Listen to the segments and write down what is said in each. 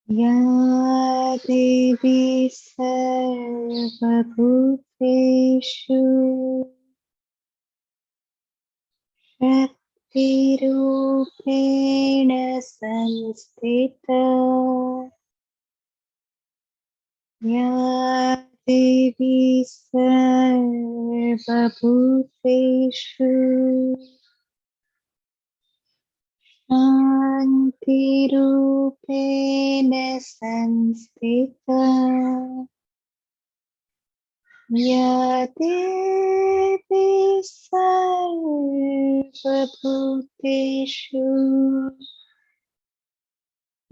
या देवी सर्वभूतेषु शक्तिरूपेण संस्थिता या देवी सर्वभूतेषु शान्तिरूपेण संस्थिता या देवी सर्वभूतेषु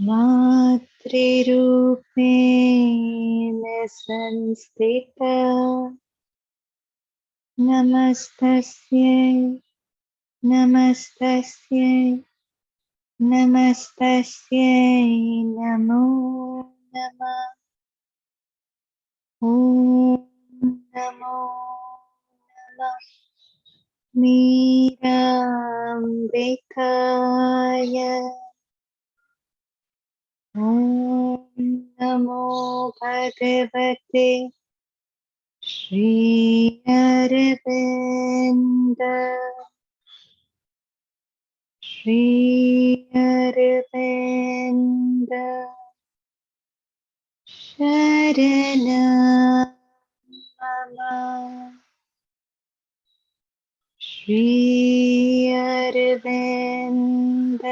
मातृरूपेण संस्थिता नमस्तस्यै नमस्तस्यै नमस्तस्यै नमो नमः ॐ नमो नमः मीराम्बिकाय ॐ नमो भगवते श्री अरविन्द श्री अरविन्द शरणं मम श्री अरविन्द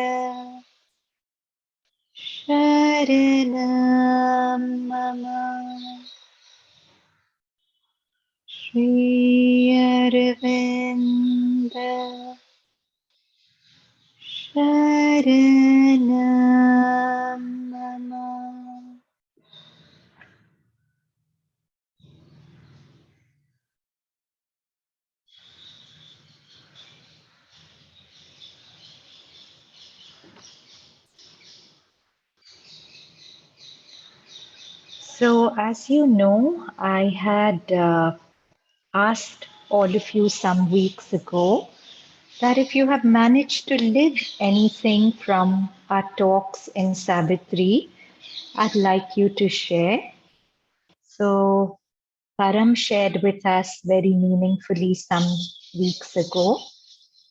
शरणं मम श्री अरविन्द शरणं मम. So, as you know, I had asked all of you some weeks ago that if you have managed to live anything from our talks in Savitri, I'd like you to share. So, Param shared with us very meaningfully some weeks ago,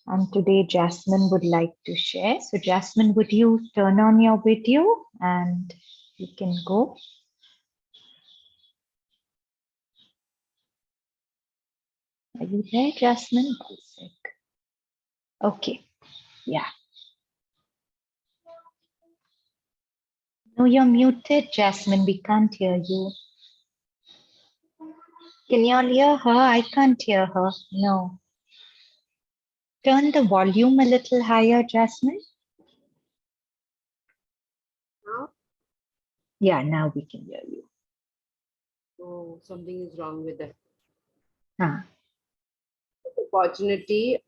and today Jasmine would like to share. So, Jasmine, would you turn on your video and you can go? Are you there, Jasmine? Okay, yeah. No, you're muted, Jasmine. We can't hear you. Can you all hear her? I can't hear her. No. Turn the volume a little higher, Jasmine. Now? Yeah, now we can hear you. Oh, something is wrong with that. Opportunity.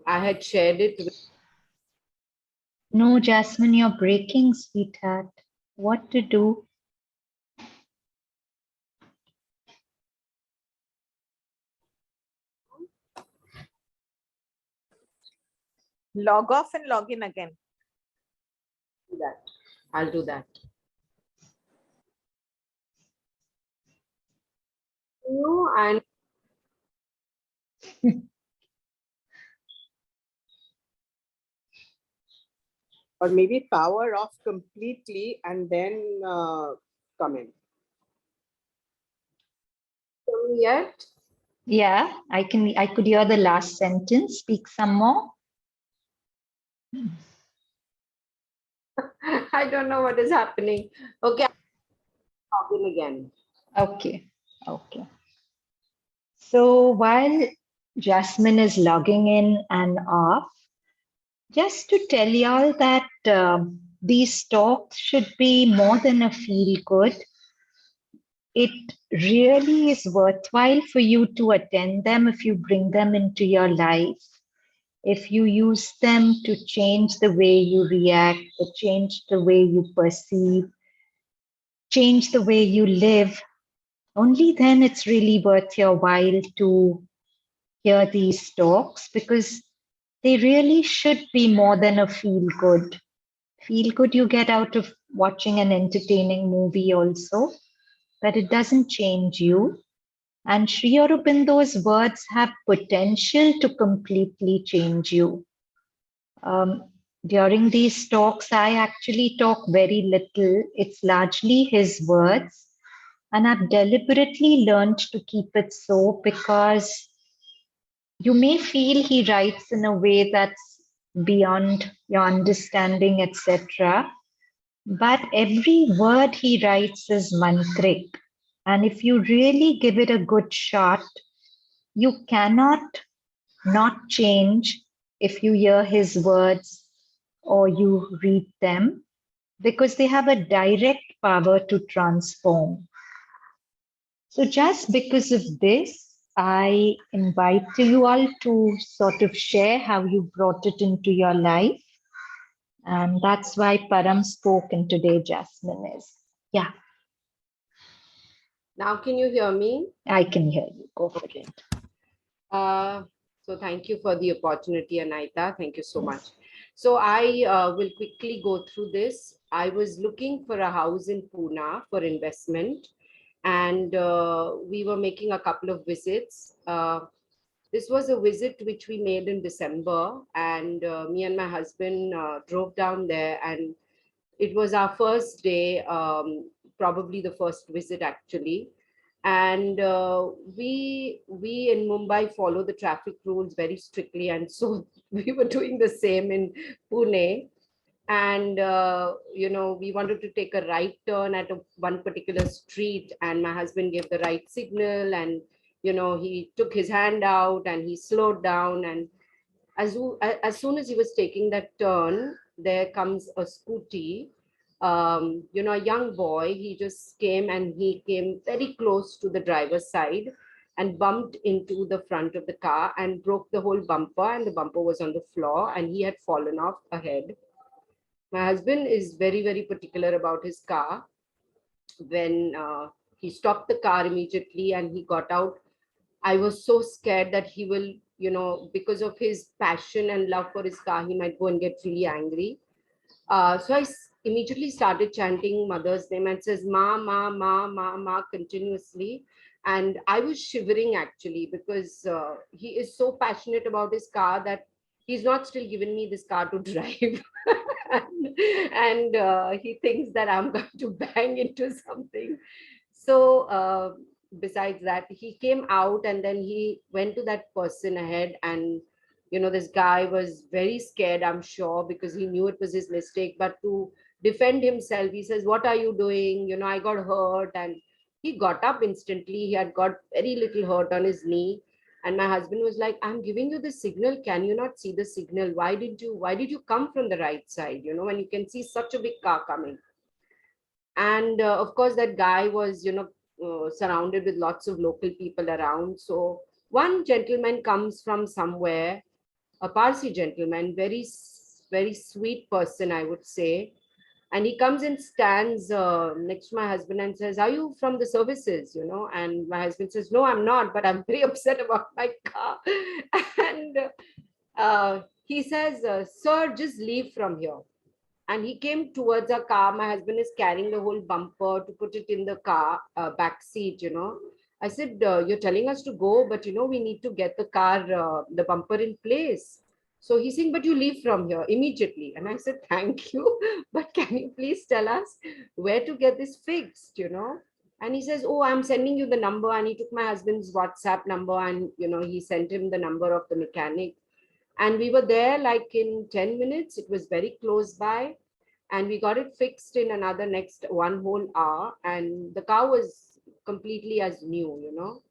I had shared it with. No, Jasmine, you're breaking, sweetheart. What to do? Log off and log in again. Do that. I'll do that. No, and Or maybe power off completely and then come in. yet. Yeah, I could hear the last sentence. Speak some more. I don't know what is happening. Okay, I'll log in again. Okay, okay. So while Jasmine is logging in and off, just to tell y'all that these talks should be more than a feel good. It really is worthwhile for you to attend them if you bring them into your life. If you use them to change the way you react, or change the way you perceive, change the way you live, only then it's really worth your while to hear these talks, because they really should be more than a feel good. Feel good you get out of watching an entertaining movie also, but it doesn't change you. And Sri Aurobindo's words have potential to completely change you. During these talks, I actually talk very little. It's largely his words. And I've deliberately learned to keep it so because you may feel he writes in a way that's beyond your understanding, etc. But every word he writes is mantric. And if you really give it a good shot, you cannot not change if you hear his words or you read them because they have a direct power to transform. So, just because of this, I invite you all to sort of share how you brought it into your life. And that's why Param spoke in today, Jasmine is. Yeah, Now, can you hear me? I can hear you. Go for Okay. it. So thank you for the opportunity, ANAHITA. Thank you so much. Yes. So I will quickly go through this. I was looking for a house in Pune for investment, and we were making a couple of visits. This was a visit which we made in December, and me and my husband drove down there, and it was our first day, probably the first visit actually. And we in Mumbai follow the traffic rules very strictly, and so we were doing the same in Pune. And we wanted to take a right turn at one particular street, and my husband gave the right signal, and he took his hand out and he slowed down, and as soon as he was taking that turn, there comes a scooty. A young boy, he just came and he came very close to the driver's side and bumped into the front of the car and broke the whole bumper, and the bumper was on the floor and he had fallen off ahead. My husband is very, very particular about his car. When he stopped the car immediately and he got out, I was so scared that he will, because of his passion and love for his car, he might go and get really angry. So immediately started chanting mother's name and says, Ma, Ma, Ma, Ma, Ma, continuously. And I was shivering actually because he is so passionate about his car that he's not still given me this car to drive. And he thinks that I'm going to bang into something. So besides that, he came out and then he went to that person ahead, and this guy was very scared, I'm sure, because he knew it was his mistake. But to defend himself, he says, what are you doing? I got hurt. And he got up instantly. He had got very little hurt on his knee. And my husband was like, I'm giving you the signal. Can you not see the signal? Why did you come from the right side? When you can see such a big car coming. And of course, that guy was, surrounded with lots of local people around. So one gentleman comes from somewhere, a Parsi gentleman, very, very sweet person, I would say. And he comes and stands next to my husband and says, are you from the services? And my husband says, no, I'm not, but I'm very upset about my car. And he says, sir, just leave from here. And he came towards our car. My husband is carrying the whole bumper to put it in the car back seat. I said, you're telling us to go, but we need to get the car, the bumper in place. So he's saying, but you leave from here immediately. And I said, thank you, but can you please tell us where to get this fixed? And he says, oh, I'm sending you the number. And he took my husband's WhatsApp number, and he sent him the number of the mechanic. And we were there like in 10 minutes. It was very close by. And we got it fixed in another next one whole hour. And the car was completely as new.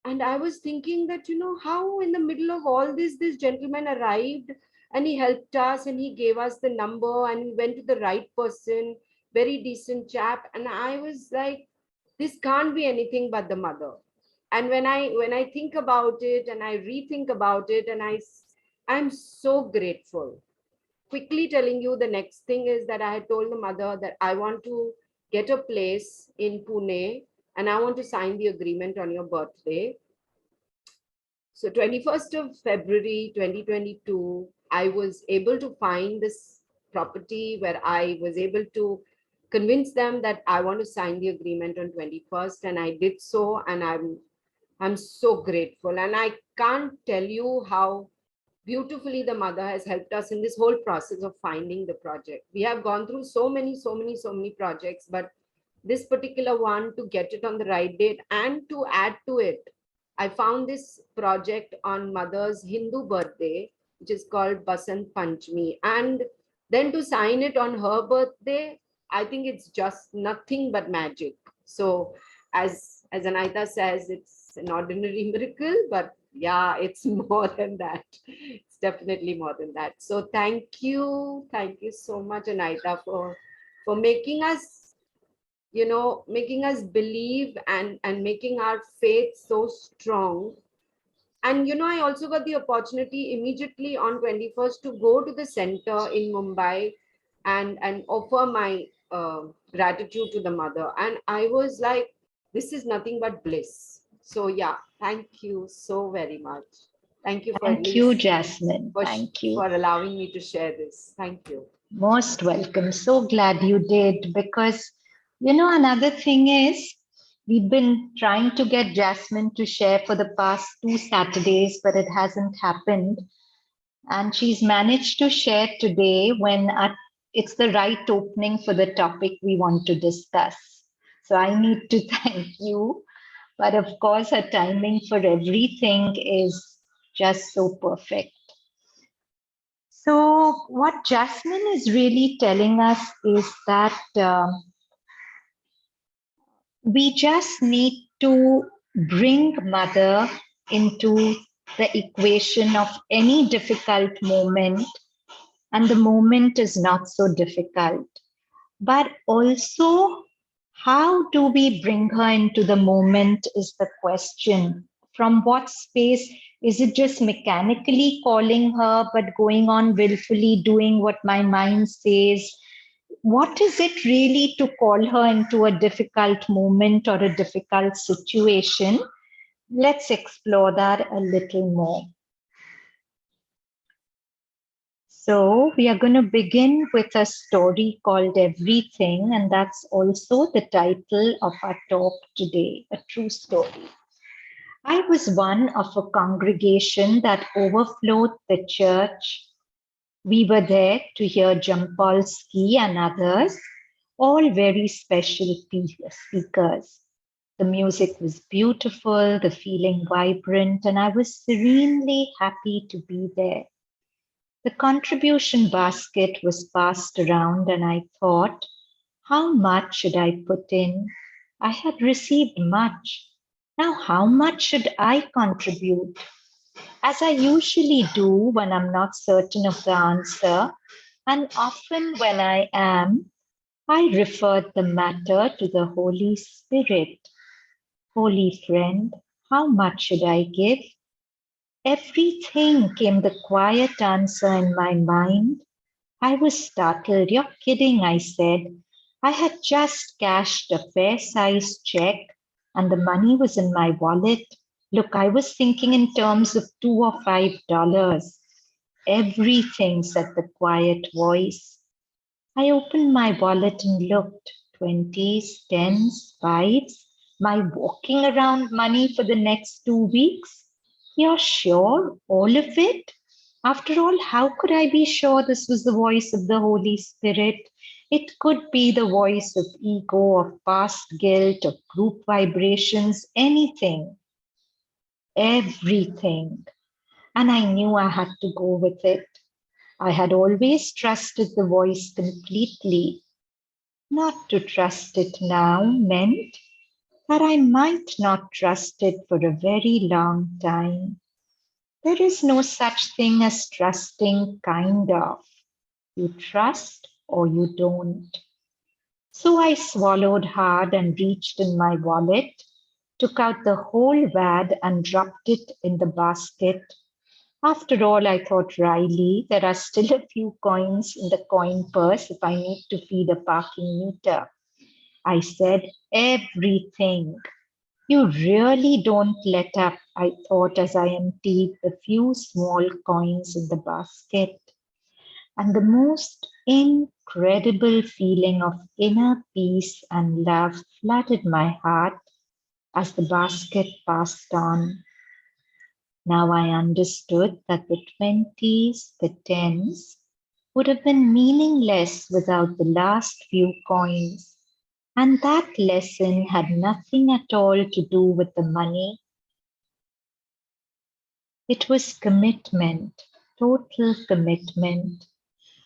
And I was thinking that, how in the middle of all this gentleman arrived and he helped us and he gave us the number and we went to the right person, very decent chap. And I was like, this can't be anything but the mother. And when I think about it and I rethink about it, and I'm so grateful. Quickly telling you, the next thing is that I had told the mother that I want to get a place in Pune and I want to sign the agreement on your birthday. So 21st of February 2022, I was able to find this property, where I was able to convince them that I want to sign the agreement on 21st, and I did so, and I'm so grateful. And I can't tell you how beautifully the mother has helped us in this whole process of finding the project. We have gone through so many projects, but this particular one, to get it on the right date and to add to it, I found this project on mother's Hindu birthday, which is called Basant Panchami, and then to sign it on her birthday, I think it's just nothing but magic. So as Anaita says, it's an ordinary miracle, but yeah, it's more than that. It's definitely more than that. So thank you so much, Anaita, for making us, making us believe, and making our faith so strong. And I also got the opportunity immediately on 21st to go to the center in Mumbai and offer my gratitude to the mother. And I was like, this is nothing but bliss. So yeah, thank you so very much. Thank you for at Thank you, least Jasmine. Thank you. for allowing me to share this. Thank you. Most welcome. So glad you did, because, another thing is, we've been trying to get Jasmine to share for the past 2 Saturdays, but it hasn't happened. And she's managed to share today when it's the right opening for the topic we want to discuss. So I need to thank you. But of course, her timing for everything is just so perfect. So what Jasmine is really telling us is that we just need to bring mother into the equation of any difficult moment, and the moment is not so difficult. But also, how do we bring her into the moment is the question. From what space? Is it just mechanically calling her, but going on willfully doing what my mind says? What is it really to call her into a difficult moment or a difficult situation? Let's explore that a little more. So we are going to begin with a story called Everything, and that's also the title of our talk today, a true story. I was one of a congregation that overflowed the church. We were there to hear Jampolsky and others, all very special speakers. The music was beautiful, the feeling vibrant, and I was serenely happy to be there. The contribution basket was passed around, and I thought, how much should I put in? I had received much. Now, how much should I contribute? As I usually do when I'm not certain of the answer, and often when I am, I referred the matter to the Holy Spirit. Holy friend, how much should I give? Everything, came the quiet answer in my mind. I was startled. You're kidding, I said. I had just cashed a fair-sized check and the money was in my wallet. Look, I was thinking in terms of $2 or $5. Everything, said the quiet voice. I opened my wallet and looked. 20s, 10s, 5s. My walking around money for the next 2 weeks? You're sure? All of it? After all, how could I be sure this was the voice of the Holy Spirit? It could be the voice of ego, of past guilt, of group vibrations, anything, everything. And I knew I had to go with it. I had always trusted the voice completely. Not to trust it now meant that I might not trust it for a very long time. There is no such thing as trusting, kind of. You trust or you don't. So I swallowed hard and reached in my wallet, took out the whole wad and dropped it in the basket. After all, I thought wryly, there are still a few coins in the coin purse if I need to feed a parking meter. I said, everything. You really don't let up, I thought as I emptied the few small coins in the basket. And the most incredible feeling of inner peace and love flooded my heart as the basket passed on. Now I understood that the 20s, the 10s, would have been meaningless without the last few coins. And that lesson had nothing at all to do with the money. It was commitment, total commitment.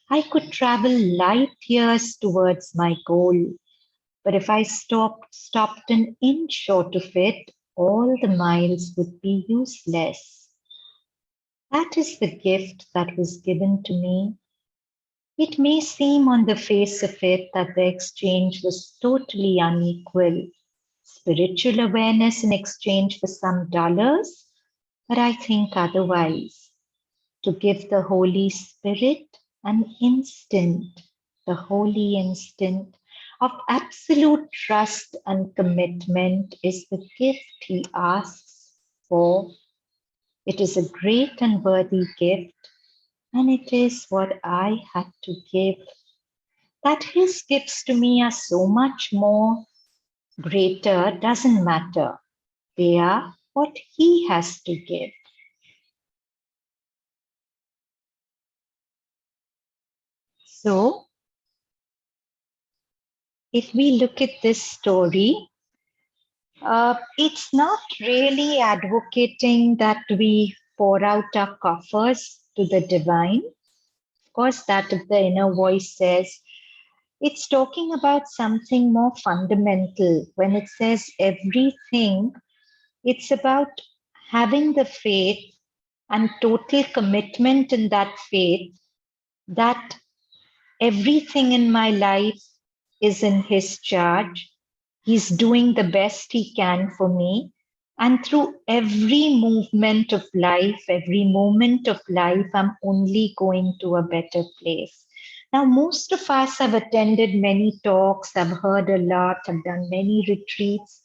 I could travel light years towards my goal, but if I stopped an inch short of it, all the miles would be useless. That is the gift that was given to me. It may seem on the face of it that the exchange was totally unequal. Spiritual awareness in exchange for some dollars, but I think otherwise. To give the Holy Spirit an instant, the holy instant of absolute trust and commitment is the gift he asks for. It is a great and worthy gift, and it is what I had to give. That his gifts to me are so much more greater doesn't matter. They are what he has to give. So, if we look at this story, it's not really advocating that we pour out our coffers to the divine. Of course, that of the inner voice says, it's talking about something more fundamental. When it says everything, it's about having the faith and total commitment in that faith that everything in my life is in his charge. He's doing the best he can for me. And through every movement of life, every moment of life, I'm only going to a better place. Now, most of us have attended many talks, have heard a lot, have done many retreats,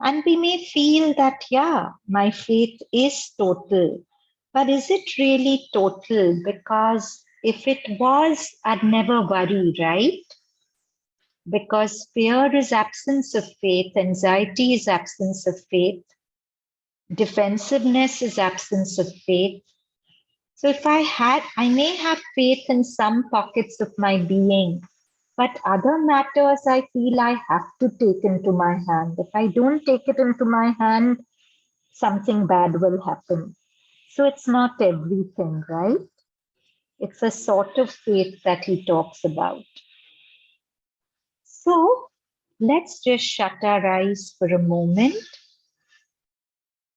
and we may feel that, yeah, my faith is total. But is it really total? Because if it was, I'd never worry, right? Because fear is absence of faith, anxiety is absence of faith, defensiveness is absence of faith. So if I may have faith in some pockets of my being, but other matters I feel I have to take into my hand. If I don't take it into my hand, something bad will happen. So it's not everything, right? It's a sort of faith that he talks about. So let's just shut our eyes for a moment.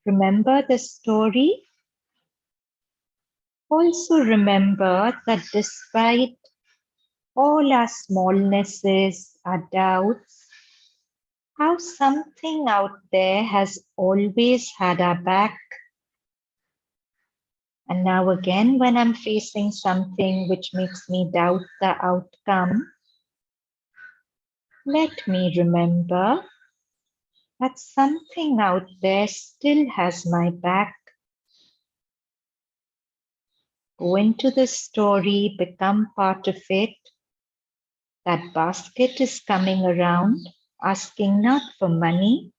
Remember the story. Also remember that despite all our smallnesses, our doubts, how something out there has always had our back. And now again, when I'm facing something which makes me doubt the outcome, let me remember that something out there still has my back. Go into the story, become part of it. That basket is coming around, asking not for money,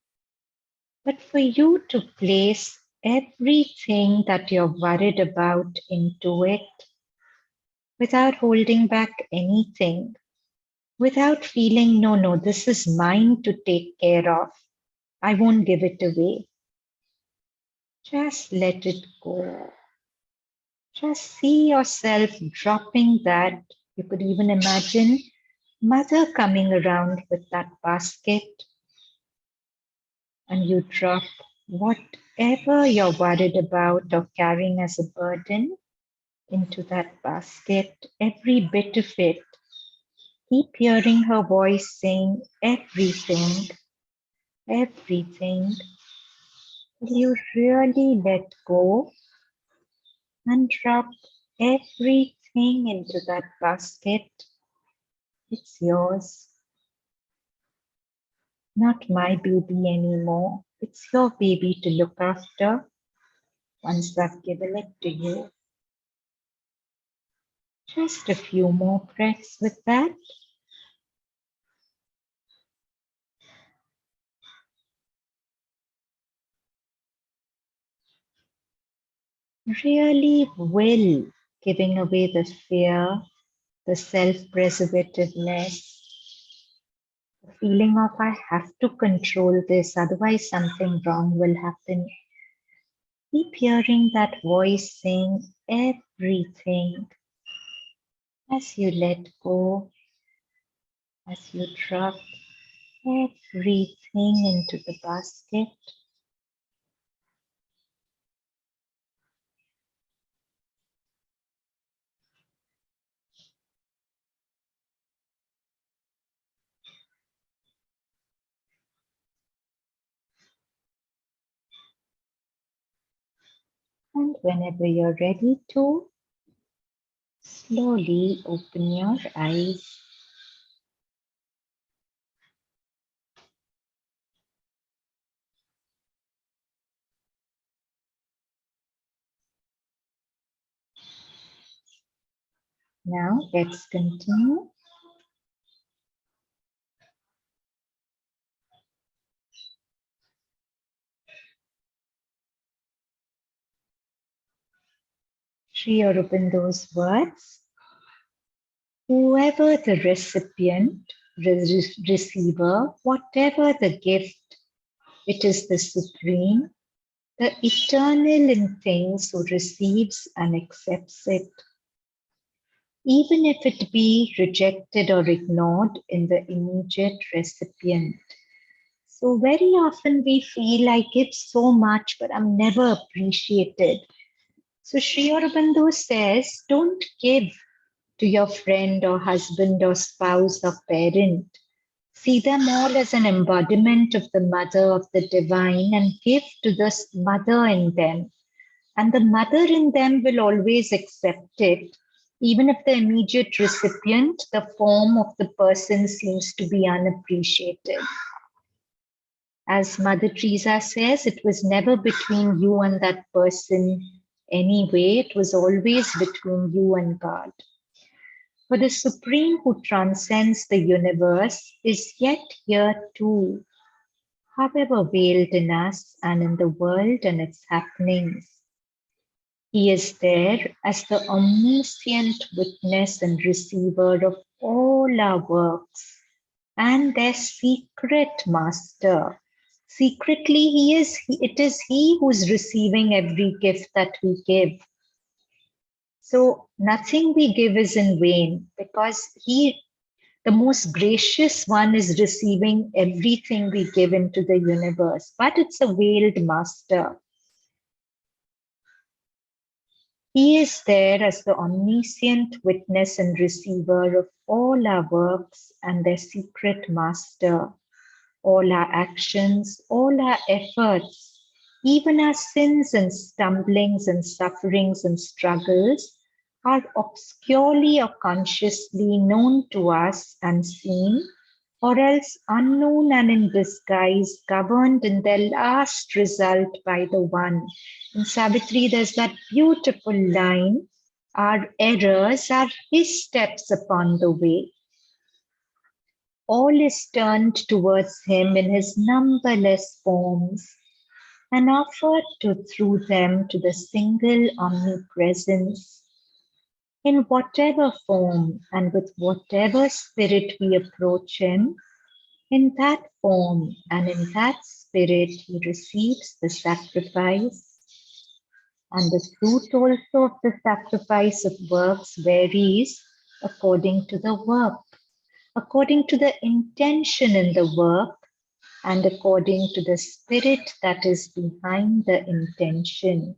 but for you to place everything that you're worried about into it without holding back anything, without feeling, no, this is mine to take care of. I won't give it away. Just let it go. Just see yourself dropping that. You could even imagine mother coming around with that basket and you drop whatever you're worried about or carrying as a burden into that basket, every bit of it. Keep hearing her voice saying everything, everything. Will you really let go and drop everything into that basket? It's yours, not my baby anymore. It's your baby to look after once I've given it to you. Just a few more breaths with that. Really will giving away the fear, the self-preservativeness, the feeling of I have to control this, otherwise something wrong will happen. Keep hearing that voice saying everything as you let go, as you drop everything into the basket. And whenever you're ready to, slowly open your eyes. Now let's continue. Sri Aurobindo's words, whoever the recipient, receiver, whatever the gift, it is the supreme, the eternal in things who receives and accepts it, even if it be rejected or ignored in the immediate recipient. So very often we feel I give so much, but I'm never appreciated. So Sri Aurobindo says, don't give to your friend or husband or spouse or parent. See them all as an embodiment of the mother of the divine and give to the mother in them. And the mother in them will always accept it, even if the immediate recipient, the form of the person seems to be unappreciated. As Mother Teresa says, it was never between you and that person anyway, it was always between you and God. For the Supreme who transcends the universe is yet here too, however veiled in us and in the world and its happenings. He is there as the omniscient witness and receiver of all our works and their secret master. Secretly, it is he who's receiving every gift that we give. So nothing we give is in vain because he, the most gracious one, is receiving everything we give into the universe, but it's a veiled master. He is there as the omniscient witness and receiver of all our works and their secret master, all our actions, all our efforts, even our sins and stumblings and sufferings and struggles are obscurely or consciously known to us and seen, or else unknown and in disguise, governed in their last result by the One. In Savitri, there's that beautiful line, our errors are his steps upon the way. All is turned towards him in his numberless forms and offered through them to the single omnipresence. In whatever form and with whatever spirit we approach him, in that form and in that spirit he receives the sacrifice. And the fruit also of the sacrifice of works varies according to the work, according to the intention in the work, and according to the spirit that is behind the intention.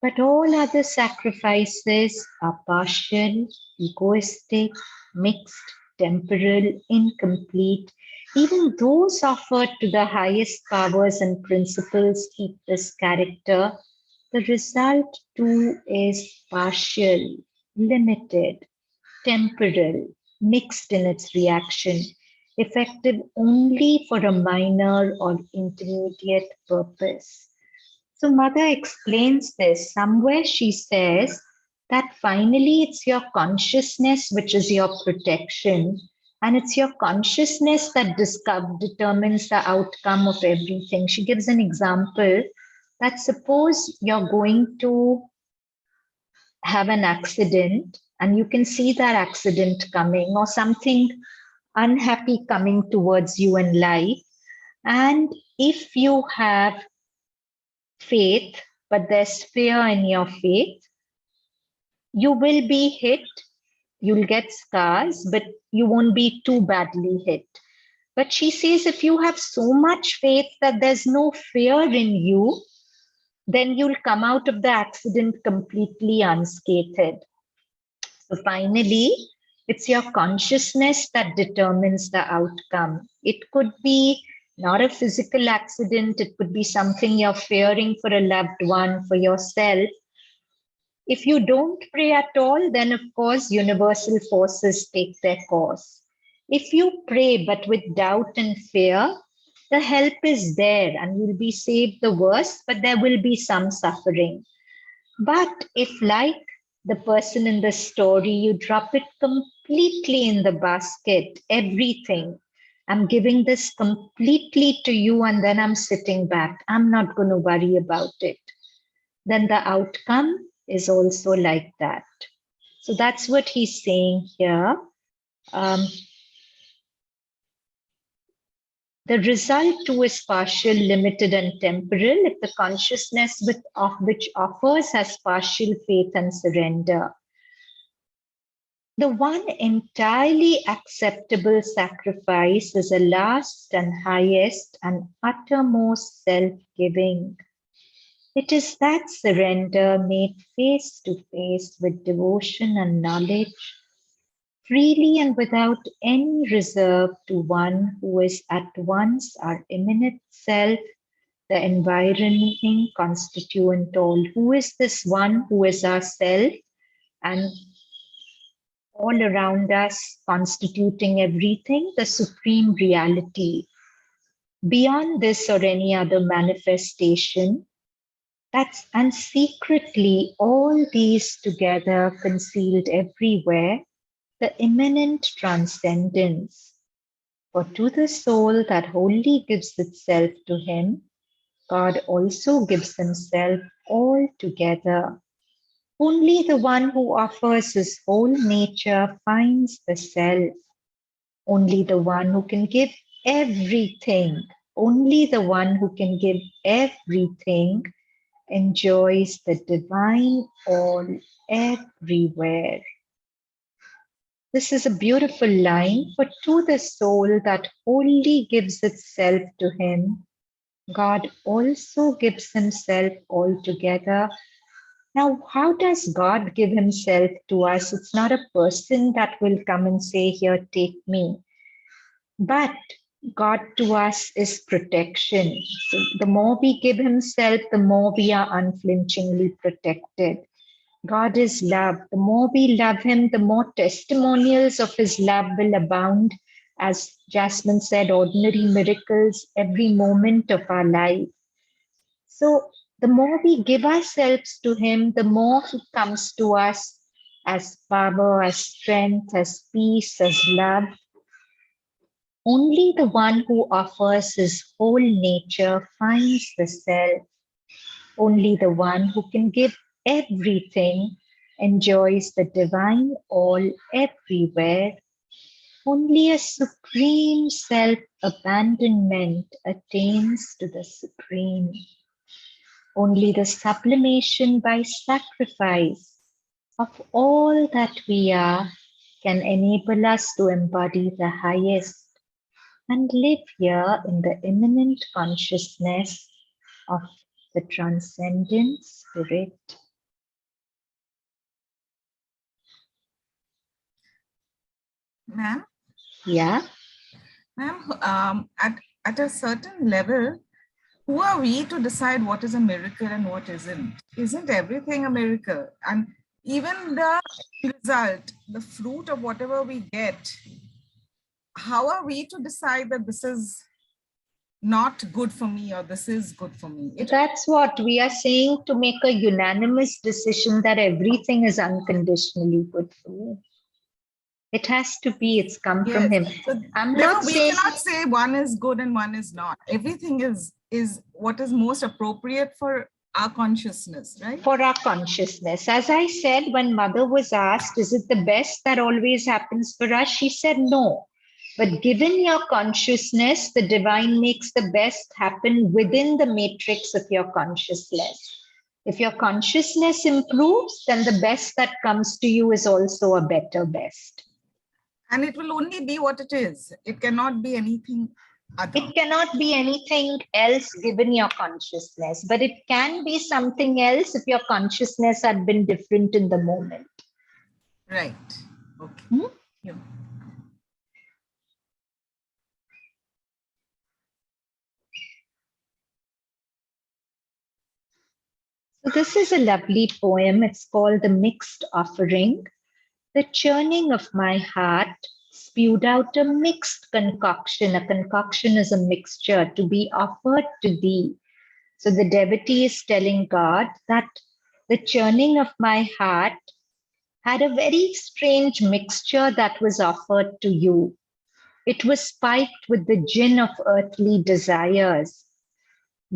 But all other sacrifices are partial, egoistic, mixed, temporal, incomplete. Even those offered to the highest powers and principles keep this character. The result too is partial, limited, temporal, mixed in its reaction, effective only for a minor or intermediate purpose. So Mother explains this. Somewhere she says, that finally it's your consciousness which is your protection, and it's your consciousness that determines the outcome of everything. She gives an example that suppose you're going to have an accident and you can see that accident coming, or something unhappy coming towards you in life. And if you have faith, but there's fear in your faith, you will be hit, you'll get scars, but you won't be too badly hit. But she says if you have so much faith that there's no fear in you, then you'll come out of the accident completely unscathed. So finally, it's your consciousness that determines the outcome. It could be not a physical accident, it could be something you're fearing for a loved one, for yourself. If you don't pray at all, then of course universal forces take their course. If you pray but with doubt and fear, the help is there and you'll be saved the worst, but there will be some suffering. But if, like the person in the story, you drop it completely in the basket, everything, I'm giving this completely to you and then I'm sitting back, I'm not going to worry about it, then the outcome is also like that. So that's what he's saying here. The result too is partial, limited, and temporal if the consciousness of which offers has partial faith and surrender. The one entirely acceptable sacrifice is a last and highest and uttermost self-giving. It is that surrender made face to face with devotion and knowledge, freely and without any reserve, to one who is at once our immanent self, the environing constituent all. Who is this one who is our self and all around us, constituting everything? The supreme reality. Beyond this or any other manifestation, and secretly all these together, concealed everywhere, the immanent transcendence. For to the soul that wholly gives itself to him, God also gives himself altogether. Only the one who offers his whole nature finds the self. Only the one who can give everything, only the one who can give everything enjoys the divine all everywhere. This is a beautiful line, for to the soul that wholly gives itself to him, God also gives himself altogether. Now, how does God give himself to us? It's not a person that will come and say, here, take me. But God to us is protection. So the more we give himself, the more we are unflinchingly protected. God is love. The more we love him, the more testimonials of his love will abound. As Jasmine said, ordinary miracles every moment of our life. So the more we give ourselves to him, the more he comes to us as power, as strength, as peace, as love. Only the one who offers his whole nature finds the self. Only the one who can give everything enjoys the divine all everywhere. Only a supreme self-abandonment attains to the supreme. Only the sublimation by sacrifice of all that we are can enable us to embody the highest and live here in the immanent consciousness of the transcendent spirit. Ma'am? Yeah. Ma'am, at a certain level, who are we to decide what is a miracle and what isn't? Isn't everything a miracle? And even the result, the fruit of whatever we get, how are we to decide that this is not good for me or this is good for me. That's what we are saying, to make a unanimous decision that everything is unconditionally good for me. It has to be, it's come from Yes. him. So I'm therefore, not we saying cannot say one is good and one is not. Everything is what is most appropriate for our consciousness, right? for our consciousness. As I said, when mother was asked, is it the best that always happens for us? She said no. But given your consciousness, the divine makes the best happen within the matrix of your consciousness. If your consciousness improves, then the best that comes to you is also a better best. And it will only be what it is. It cannot be anything other. It cannot be anything else given your consciousness, but it can be something else if your consciousness had been different in the moment. Right. Okay. Hmm? Yeah. So this is a lovely poem. It's called The Mixed Offering. The churning of my heart spewed out a mixed concoction. A concoction is a mixture to be offered to thee. So the devotee is telling God that the churning of my heart had a very strange mixture that was offered to you. It was spiked with the gin of earthly desires,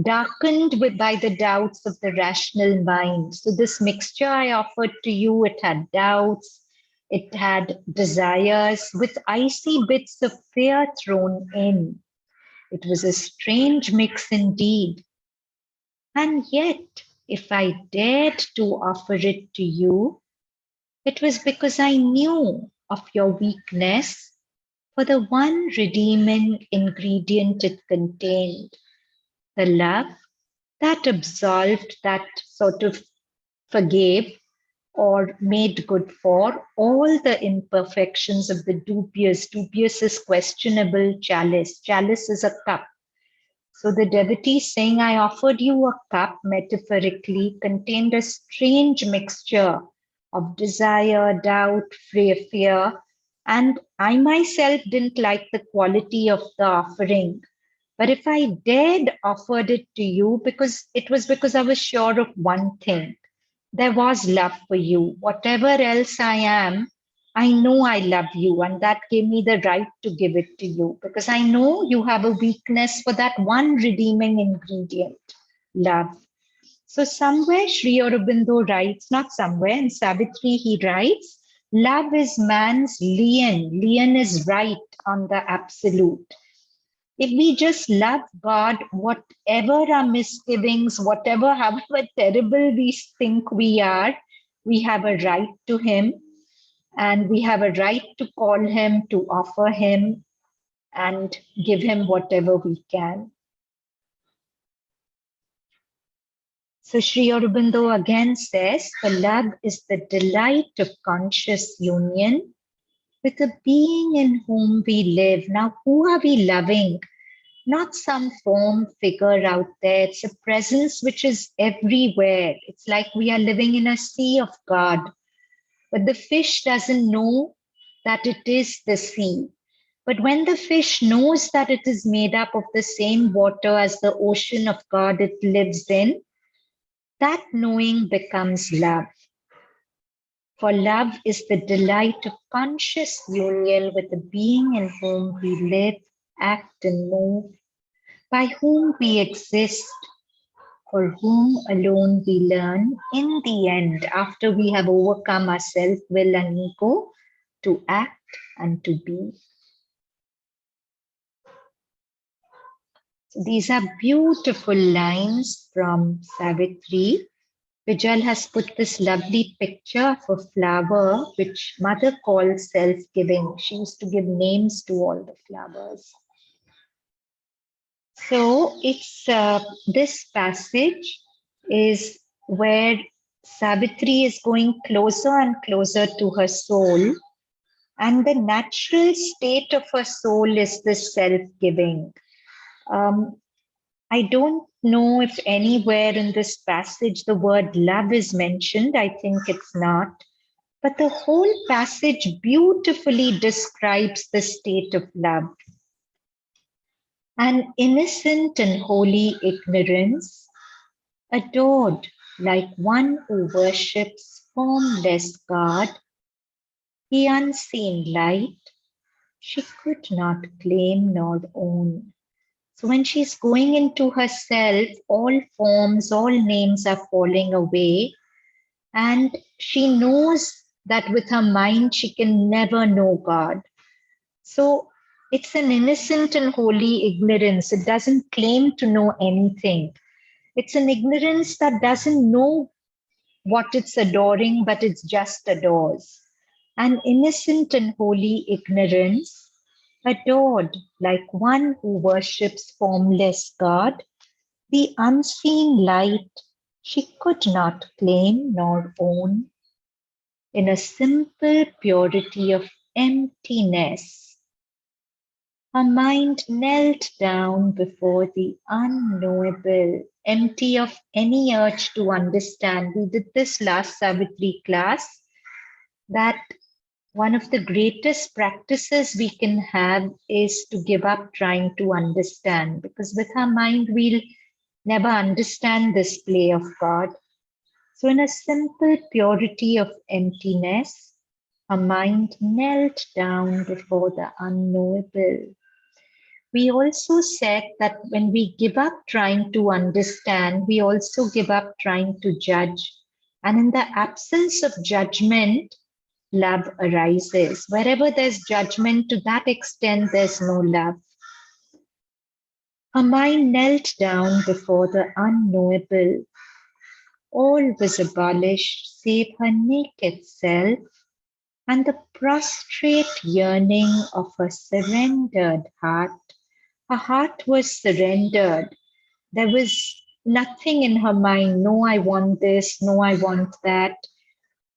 darkened by the doubts of the rational mind. So this mixture I offered to you, it had doubts, it had desires with icy bits of fear thrown in. It was a strange mix indeed. And yet, if I dared to offer it to you, it was because I knew of your weakness for the one redeeming ingredient it contained, the love that absolved, that sort of forgave or made good for all the imperfections of the dubious. Dubious is questionable chalice. Chalice is a cup. So the devotee saying, I offered you a cup, metaphorically, contained a strange mixture of desire, doubt, fear, and I myself didn't like the quality of the offering. But if I dared offered it to you, because I was sure of one thing, there was love for you. Whatever else I am, I know I love you, and that gave me the right to give it to you because I know you have a weakness for that one redeeming ingredient, love. So somewhere Sri Aurobindo writes, not somewhere, in Savitri he writes, love is man's lien. Lien is right on the absolute. If we just love God, whatever our misgivings, whatever, however terrible we think we are, we have a right to Him, and we have a right to call Him, to offer Him, and give Him whatever we can. So Sri Aurobindo again says, for love is the delight of conscious union with a being in whom we live. Now, who are we loving? Not some form figure out there. It's a presence which is everywhere. It's like we are living in a sea of God. But the fish doesn't know that it is the sea. But when the fish knows that it is made up of the same water as the ocean of God it lives in, that knowing becomes love. For love is the delight of conscious union with the being in whom we live, act, and move, by whom we exist, for whom alone we learn in the end, after we have overcome our self-will and ego, to act and to be. So these are beautiful lines from Savitri. Vijal has put this lovely picture of a flower which mother calls self-giving. She used to give names to all the flowers. So it's this passage is where Savitri is going closer and closer to her soul, and the natural state of her soul is this self-giving. I don't know if anywhere in this passage the word love is mentioned. I think it's not. But the whole passage beautifully describes the state of love. An innocent and holy ignorance, adored like one who worships formless God, the unseen light, she could not claim nor own. So when she's going into herself, all forms, all names are falling away, and she knows that with her mind she can never know God. So it's an innocent and holy ignorance. It doesn't claim to know anything. It's an ignorance that doesn't know what it's adoring, but it's just adores. An innocent and holy ignorance, adored like one who worships formless God, the unseen light she could not claim nor own. In a simple purity of emptiness, her mind knelt down before the unknowable, empty of any urge to understand. We did this last Savitri class, that one of the greatest practices we can have is to give up trying to understand, because with our mind, we'll never understand this play of God. So, in a simple purity of emptiness, her mind knelt down before the unknowable. We also said that when we give up trying to understand, we also give up trying to judge. And in the absence of judgment, love arises. Wherever there's judgment, to that extent, there's no love. Her mind knelt down before the unknowable. All was abolished save her naked self and the prostrate yearning of her surrendered heart. Her heart was surrendered. There was nothing in her mind. No, I want this. No, I want that.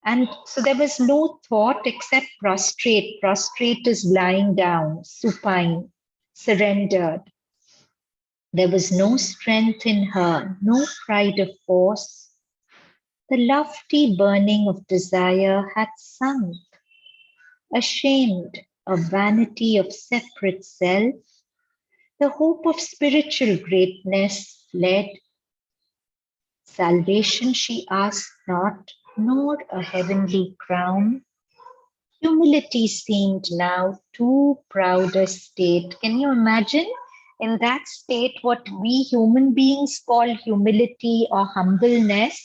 And so there was no thought except prostrate. Prostrate is lying down, supine, surrendered. There was no strength in her, no pride of force. The lofty burning of desire had sunk. Ashamed of vanity of separate self, the hope of spiritual greatness fled. Salvation she asked not, nor a heavenly crown. Humility seemed now too proud a state. Can you imagine? In that state, what we human beings call humility or humbleness,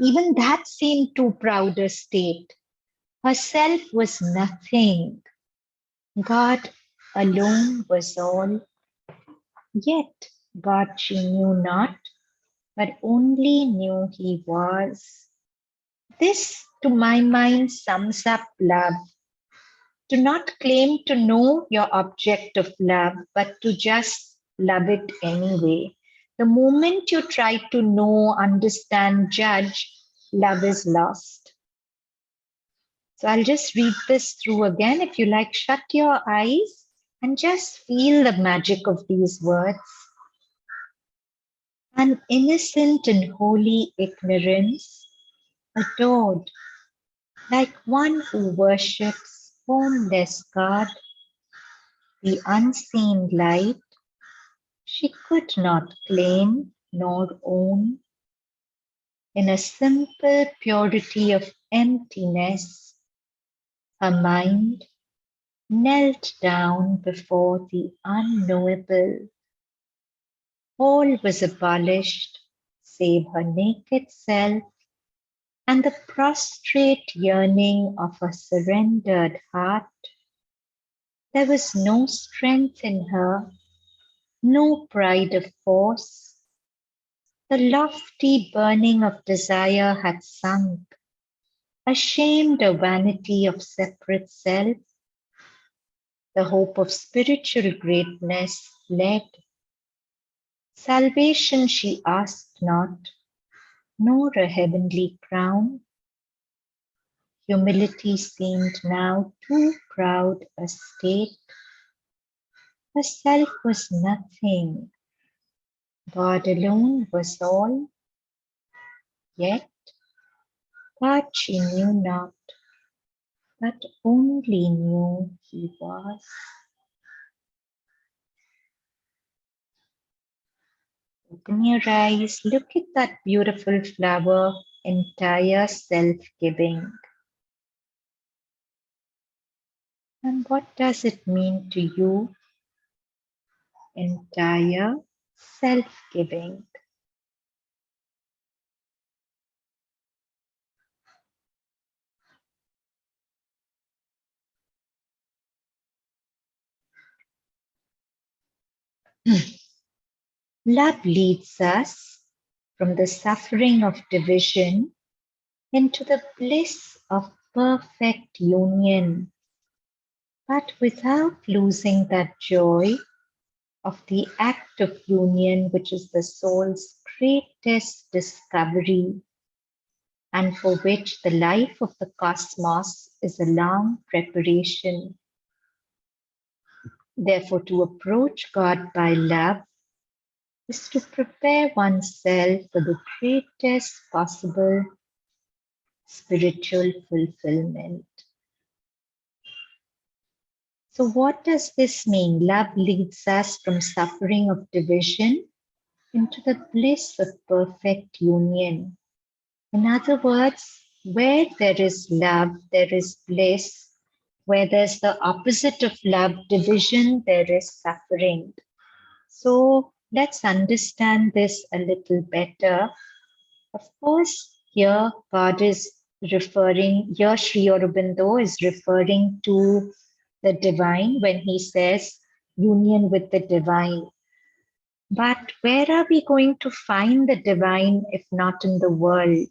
even that seemed too proud a state. Herself was nothing. God alone was all. Yet God she knew not, but only knew he was. This, to my mind, sums up love. To not claim to know your object of love, but to just love it anyway. The moment you try to know, understand, judge, love is lost. So I'll just read this through again. If you like, shut your eyes and just feel the magic of these words. An innocent and holy ignorance, adored like one who worships formless God, the unseen light, she could not claim nor own. In a simple purity of emptiness, her mind knelt down before the unknowable. All was abolished save her naked self and the prostrate yearning of a surrendered heart. There was no strength in her, no pride of force. The lofty burning of desire had sunk. Ashamed of vanity of separate self, the hope of spiritual greatness fled. Salvation she asked not, nor a heavenly crown. Humility seemed now too proud a state. Herself was nothing. God alone was all. Yet God she knew not, but only knew he was. Open your eyes, look at that beautiful flower, entire self-giving. And what does it mean to you? Entire self-giving. Love leads us from the suffering of division into the bliss of perfect union, but without losing that joy of the act of union, which is the soul's greatest discovery, and for which the life of the cosmos is a long preparation. Therefore, to approach God by love is to prepare oneself for the greatest possible spiritual fulfillment. So, what does this mean? Love leads us from suffering of division into the bliss of perfect union. In other words, where there is love, there is bliss. Where there's the opposite of love, division, there is suffering. So let's understand this a little better. Of course, here God is referring, here Sri Aurobindo is referring to the divine when he says union with the divine. But where are we going to find the divine if not in the world?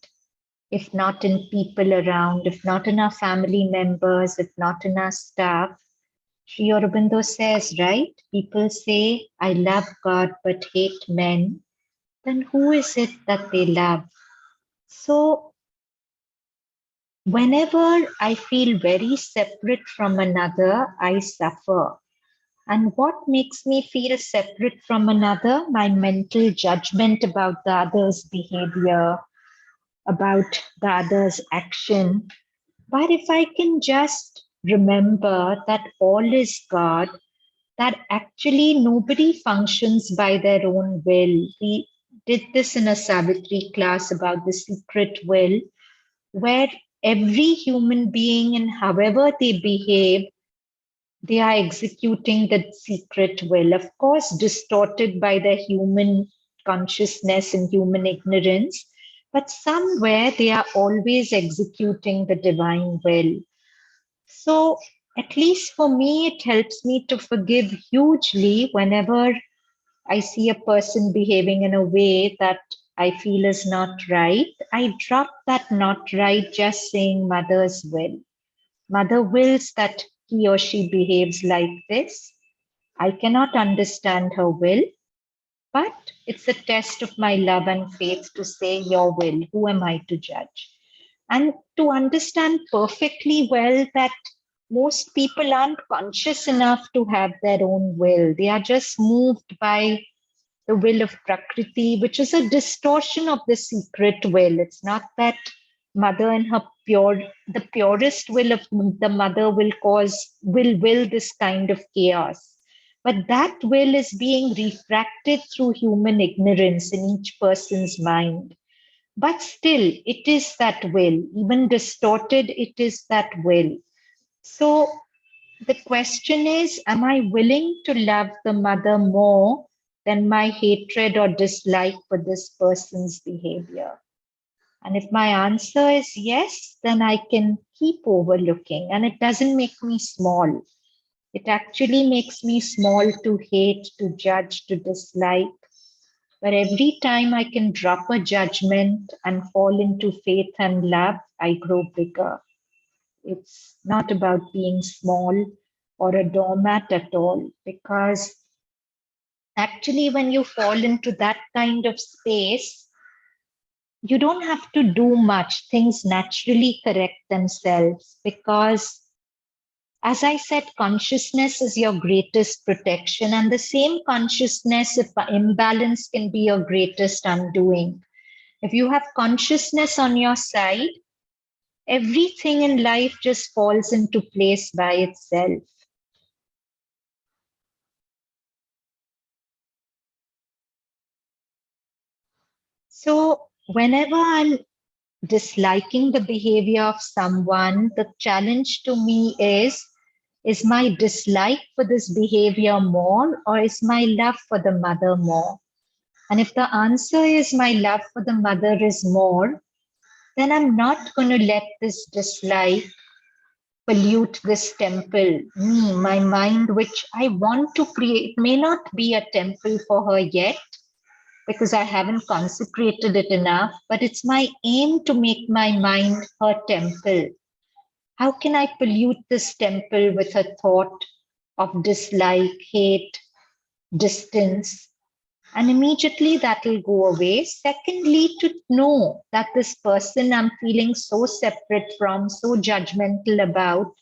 If not in people around, if not in our family members, if not in our staff? Sri Aurobindo says, right? People say, I love God but hate men. Then who is it that they love? So, whenever I feel very separate from another, I suffer. And what makes me feel separate from another? My mental judgment about the other's behavior, about the other's action. But if I can just remember that all is God, that actually nobody functions by their own will. We did this in a Savitri class about the secret will, where every human being and however they behave, they are executing the secret will, of course, distorted by their human consciousness and human ignorance, but somewhere they are always executing the divine will. So, at least for me, it helps me to forgive hugely whenever I see a person behaving in a way that I feel is not right. I drop that not right, just saying mother's will. Mother wills that he or she behaves like this. I cannot understand her will, but it's a test of my love and faith to say your will. Who am I to judge? And to understand perfectly well that most people aren't conscious enough to have their own will. They are just moved by the will of Prakriti, which is a distortion of the secret will. It's not that mother and her the purest will of the mother will this kind of chaos. But that will is being refracted through human ignorance in each person's mind. But still, it is that will, even distorted, it is that will. So the question is, am I willing to love the mother more than my hatred or dislike for this person's behavior? And if my answer is yes, then I can keep overlooking, and it doesn't make me small. It actually makes me small to hate, to judge, to dislike. But every time I can drop a judgment and fall into faith and love, I grow bigger. It's not about being small or a doormat at all, because actually, when you fall into that kind of space, you don't have to do much. Things naturally correct themselves because, as I said, consciousness is your greatest protection, and the same consciousness, if imbalance, can be your greatest undoing. If you have consciousness on your side, everything in life just falls into place by itself. So whenever I'm disliking the behavior of someone, the challenge to me is my dislike for this behavior more, or is my love for the mother more? And if the answer is my love for the mother is more, then I'm not going to let this dislike pollute this temple, me, my mind, which I want to create. It may not be a temple for her yet because I haven't consecrated it enough, but it's my aim to make my mind her temple. How can I pollute this temple with a thought of dislike, hate, distance? And immediately that will go away. Secondly, to know that this person I'm feeling so separate from, so judgmental about,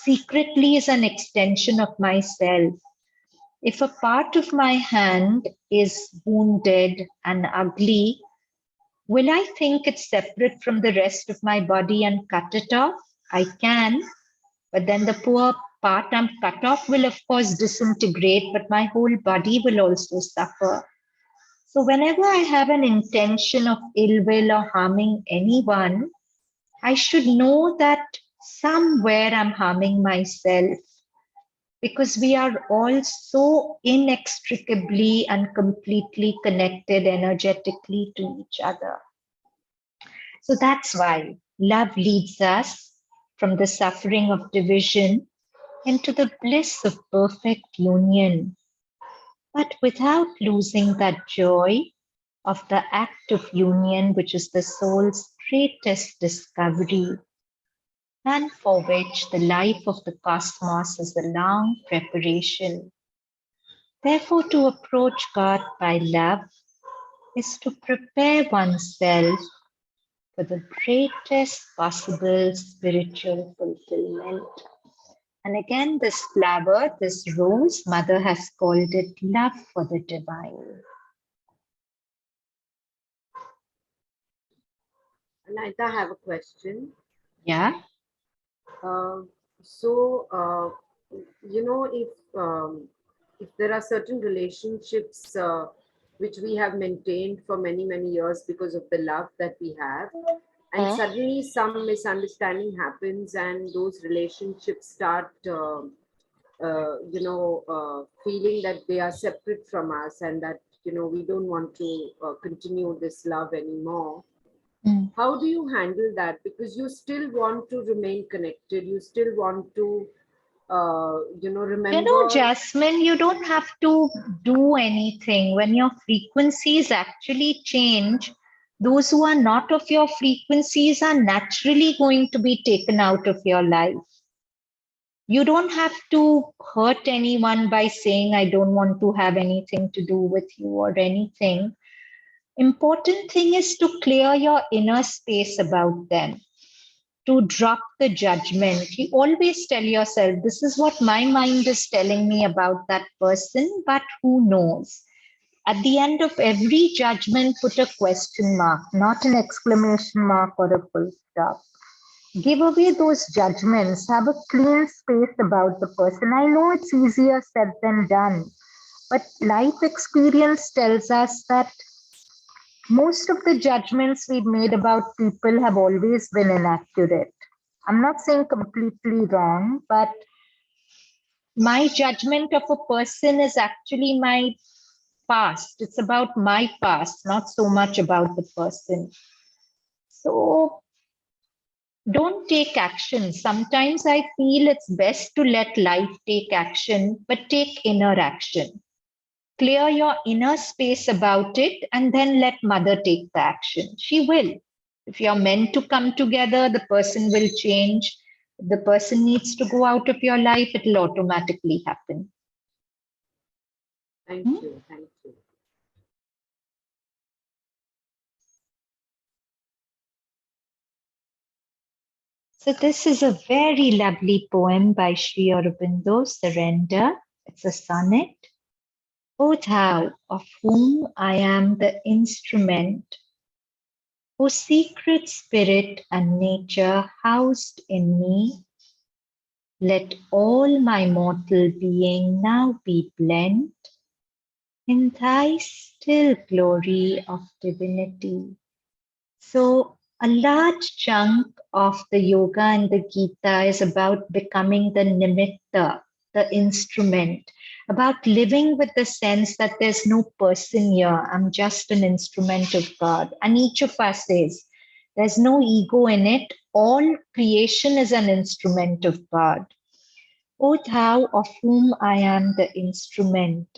secretly is an extension of myself. If a part of my hand is wounded and ugly, will I think it's separate from the rest of my body and cut it off? I can, but then the poor part I'm cut off will, of course, disintegrate, but my whole body will also suffer. So, whenever I have an intention of ill will or harming anyone, I should know that somewhere I'm harming myself, because we are all so inextricably and completely connected energetically to each other. So that's why love leads us from the suffering of division into the bliss of perfect union, but without losing that joy of the act of union, which is the soul's greatest discovery, and for which the life of the cosmos is a long preparation. Therefore, to approach God by love is to prepare oneself for the greatest possible spiritual fulfillment. And again, this flower, this rose, Mother has called it love for the divine. Anahita, I have a question. Yeah. Uh, so, if there are certain relationships which we have maintained for many, many years because of the love that we have, and suddenly some misunderstanding happens and those relationships start, feeling that they are separate from us and that, we don't want to continue this love anymore. Mm. How do you handle that? Because you still want to remain connected, you still want to remember. Jasmine, you don't have to do anything. When your frequencies actually change, those who are not of your frequencies are naturally going to be taken out of your life. You don't have to hurt anyone by saying, I don't want to have anything to do with you or anything. Important thing is to clear your inner space about them, to drop the judgment. You always tell yourself, this is what my mind is telling me about that person, but who knows? At the end of every judgment, put a question mark, not an exclamation mark or a full stop. Give away those judgments, have a clean space about the person. I know it's easier said than done, but life experience tells us that most of the judgments we've made about people have always been inaccurate. I'm not saying completely wrong, but my judgment of a person is actually my past. It's about my past, not so much about the person. So don't take action. Sometimes I feel it's best to let life take action, but take inner action. Clear your inner space about it and then let Mother take the action. She will. If you're meant to come together, the person will change. If the person needs to go out of your life, it will automatically happen. Thank you. Thank you. So this is a very lovely poem by Sri Aurobindo, Surrender. It's a sonnet. O thou, of whom I am the instrument, O secret spirit and nature housed in me, let all my mortal being now be blent in thy still glory of divinity. So, a large chunk of the yoga and the Gita is about becoming the nimitta, the instrument, about living with the sense that there's no person here. I'm just an instrument of God. And each of us is. There's no ego in it. All creation is an instrument of God. O thou of whom I am the instrument.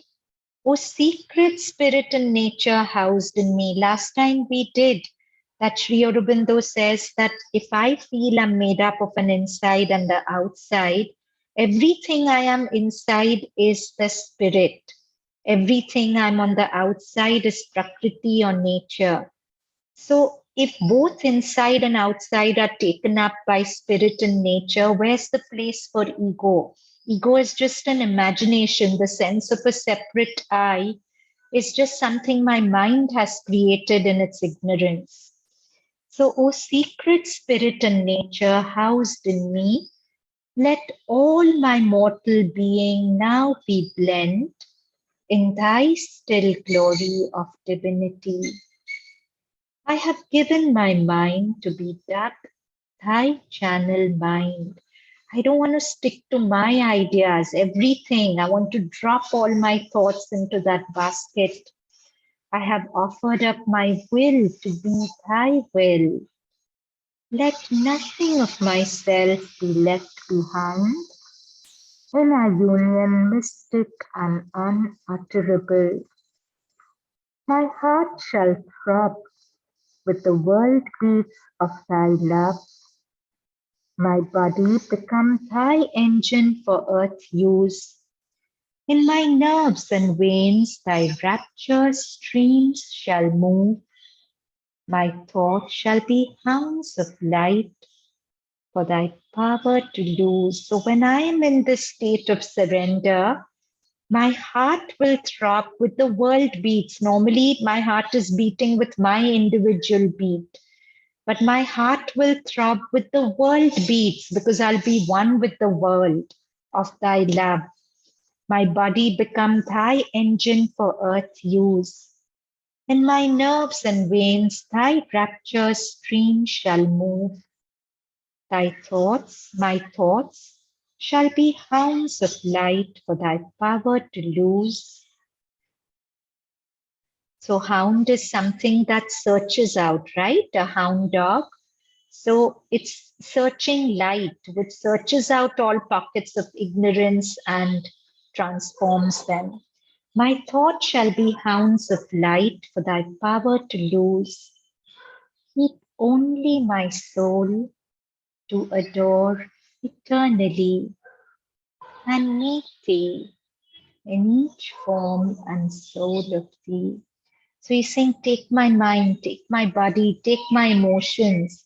O secret spirit and nature housed in me. Last time we did that Sri Aurobindo says that if I feel I'm made up of an inside and the outside, everything I am inside is the spirit. Everything I'm on the outside is Prakriti or nature. So if both inside and outside are taken up by spirit and nature, where's the place for ego? Ego is just an imagination. The sense of a separate I is just something my mind has created in its ignorance. So, O secret spirit and nature housed in me, let all my mortal being now be blent in thy still glory of divinity. I have given my mind to be that thy channel mind. I don't want to stick to my ideas, everything. I want to drop all my thoughts into that basket. I have offered up my will to be thy will. Let nothing of myself be left behind in a union mystic and unutterable. My heart shall throb with the world beats of thy love. My body become thy engine for earth use. In my nerves and veins thy rapture streams shall move. My thoughts shall be hounds of light for thy power to lose. So when I am in this state of surrender, my heart will throb with the world beats. Normally, my heart is beating with my individual beat. But my heart will throb with the world beats because I'll be one with the world of thy love. My body become thy engine for earth use. In my nerves and veins, thy rapture stream shall move. Thy thoughts, my thoughts, shall be hounds of light for thy power to lose. So hound is something that searches out, right? A hound dog. So it's searching light, which searches out all pockets of ignorance and transforms them. My thought shall be hounds of light for thy power to lose. Keep only my soul to adore eternally and meet thee in each form and soul of thee. So he's saying, take my mind, take my body, take my emotions,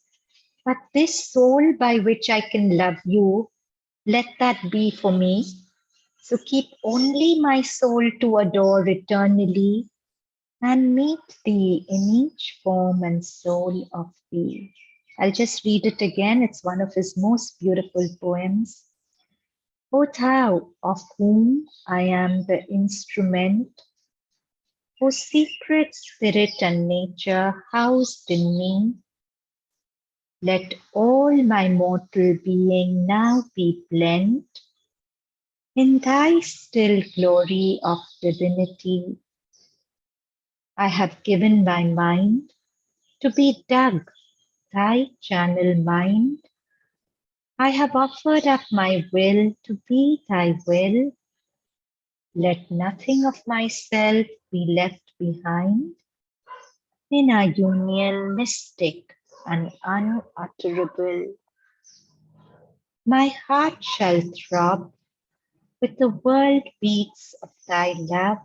but this soul by which I can love you, let that be for me. So keep only my soul to adore eternally and meet thee in each form and soul of thee. I'll just read it again. It's one of his most beautiful poems. O thou of whom I am the instrument, O secret spirit and nature housed in me, let all my mortal being now be blent in thy still glory of divinity. I have given my mind to be dug, thy channel mind. I have offered up my will to be thy will. Let nothing of myself be left behind in a union mystic and unutterable. My heart shall throb with the world beats of thy love.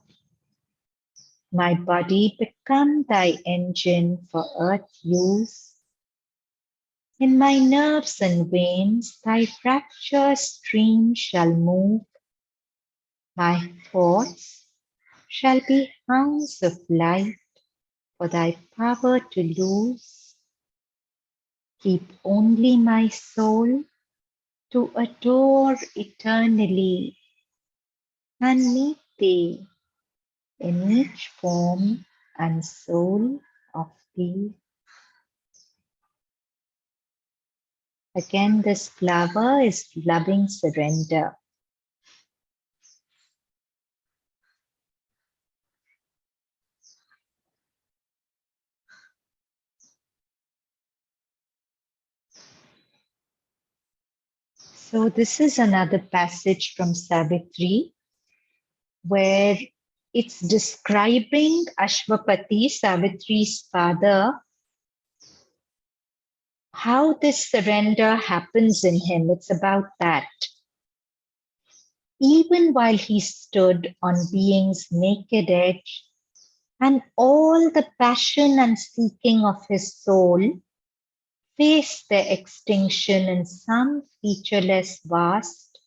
My body become thy engine for earth use. In my nerves and veins thy rapture stream shall move. My thoughts shall be hounds of light for thy power to lose. Keep only my soul to adore eternally and meet thee in each form and soul of the. Again, this flower is loving surrender. So this is another passage from Savitri where it's describing Ashwapati, Savitri's father, how this surrender happens in him. It's about that. Even while he stood on being's naked edge, and all the passion and seeking of his soul faced their extinction in some featureless vast,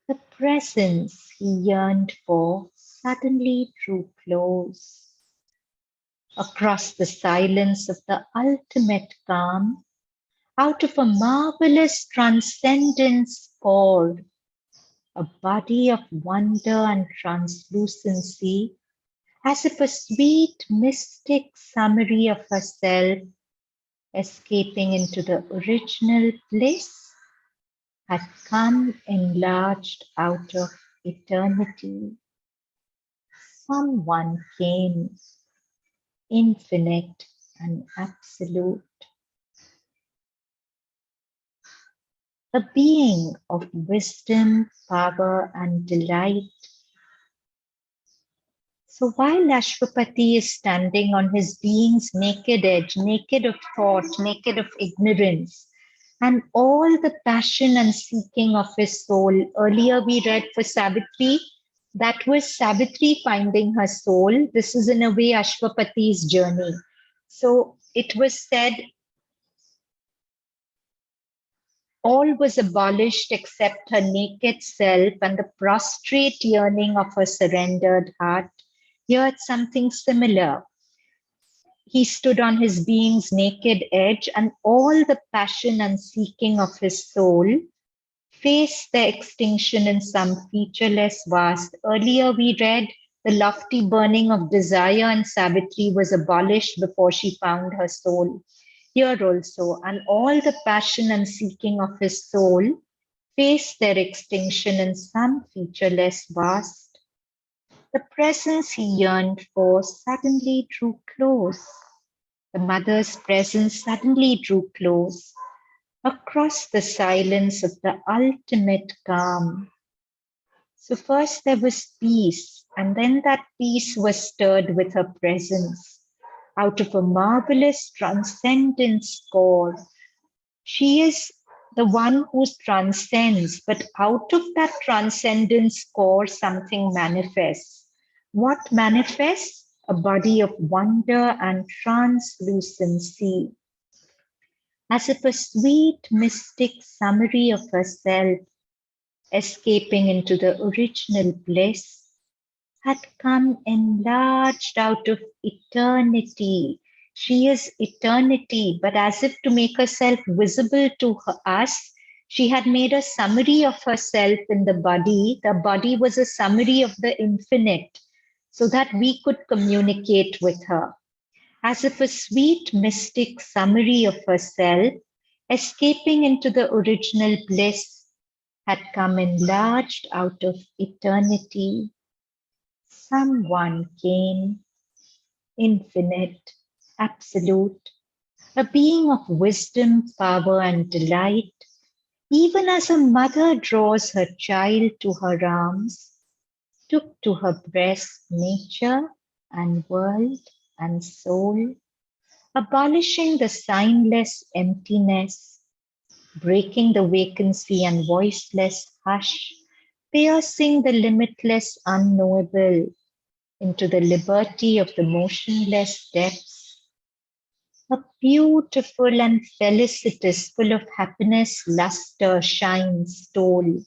the presence he yearned for suddenly drew close. Across the silence of the ultimate calm, out of a marvelous transcendence poured, a body of wonder and translucency, as if a sweet mystic summary of herself escaping into the original bliss had come enlarged out of eternity. Someone came, infinite and absolute, a being of wisdom, power, and delight. So while Ashwapati is standing on his being's naked edge, naked of thought, naked of ignorance, and all the passion and seeking of his soul, earlier we read for Savitri, that was Savitri finding her soul. This is in a way Ashwapati's journey. So it was said, all was abolished except her naked self and the prostrate yearning of her surrendered heart. Here it's something similar. He stood on his being's naked edge, and all the passion and seeking of his soul faced their extinction in some featureless vast. Earlier we read the lofty burning of desire in Savitri was abolished before she found her soul. Here also, and all the passion and seeking of his soul faced their extinction in some featureless vast. The presence he yearned for suddenly drew close. The mother's presence suddenly drew close across the silence of the ultimate calm. So first there was peace, and then that peace was stirred with her presence. Out of a marvelous transcendence core, she is the one who transcends, but out of that transcendence core, something manifests. What manifests? A body of wonder and translucency, as if a sweet mystic summary of herself escaping into the original bliss had come enlarged out of eternity. She is eternity, but as if to make herself visible to us, she had made a summary of herself in the body. The body was a summary of the infinite, so that we could communicate with her. As if a sweet mystic summary of herself, escaping into the original bliss, had come enlarged out of eternity. Someone came, infinite, absolute, a being of wisdom, power, and delight, even as a mother draws her child to her arms, took to her breast nature and world and soul, abolishing the signless emptiness, breaking the vacancy and voiceless hush, piercing the limitless unknowable into the liberty of the motionless depths. A beautiful and felicitous, full of happiness, luster, shine, stole.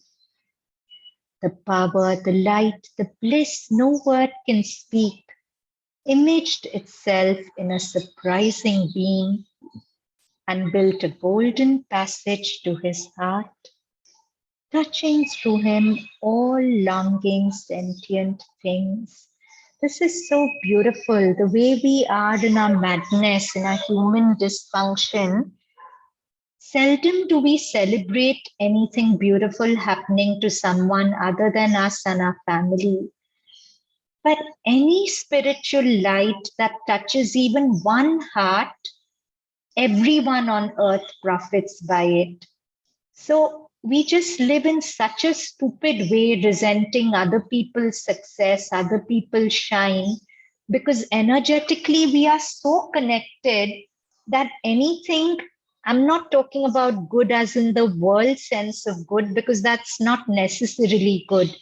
The power, the light, the bliss no word can speak, imaged itself in a surprising beam and built a golden passage to his heart, touching through him all longing sentient things. This is so beautiful. The way we are in our madness, in our human dysfunction, seldom do we celebrate anything beautiful happening to someone other than us and our family. But any spiritual light that touches even one heart, everyone on earth profits by it. So we just live in such a stupid way, resenting other people's success, other people's shine, because energetically we are so connected that anything, I'm not talking about good as in the world sense of good, because that's not necessarily good,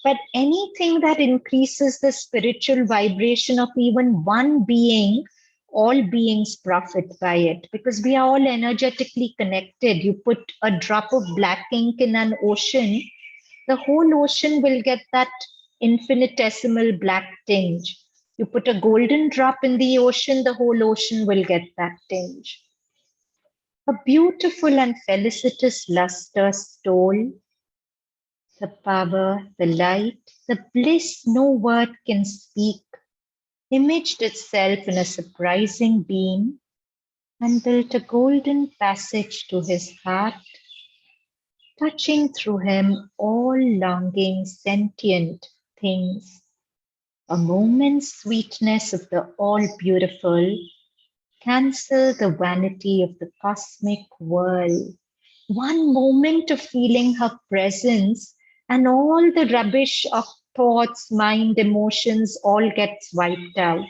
but anything that increases the spiritual vibration of even one being, all beings profit by it, because we are all energetically connected. You put a drop of black ink in an ocean, the whole ocean will get that infinitesimal black tinge. You put a golden drop in the ocean, the whole ocean will get that tinge. A beautiful and felicitous luster stole, the power, the light, the bliss no word can speak, imaged itself in a surprising beam and built a golden passage to his heart, touching through him all longing sentient things. A moment's sweetness of the all beautiful cancel the vanity of the cosmic whirl. One moment of feeling her presence and all the rubbish of thoughts, mind, emotions all gets wiped out.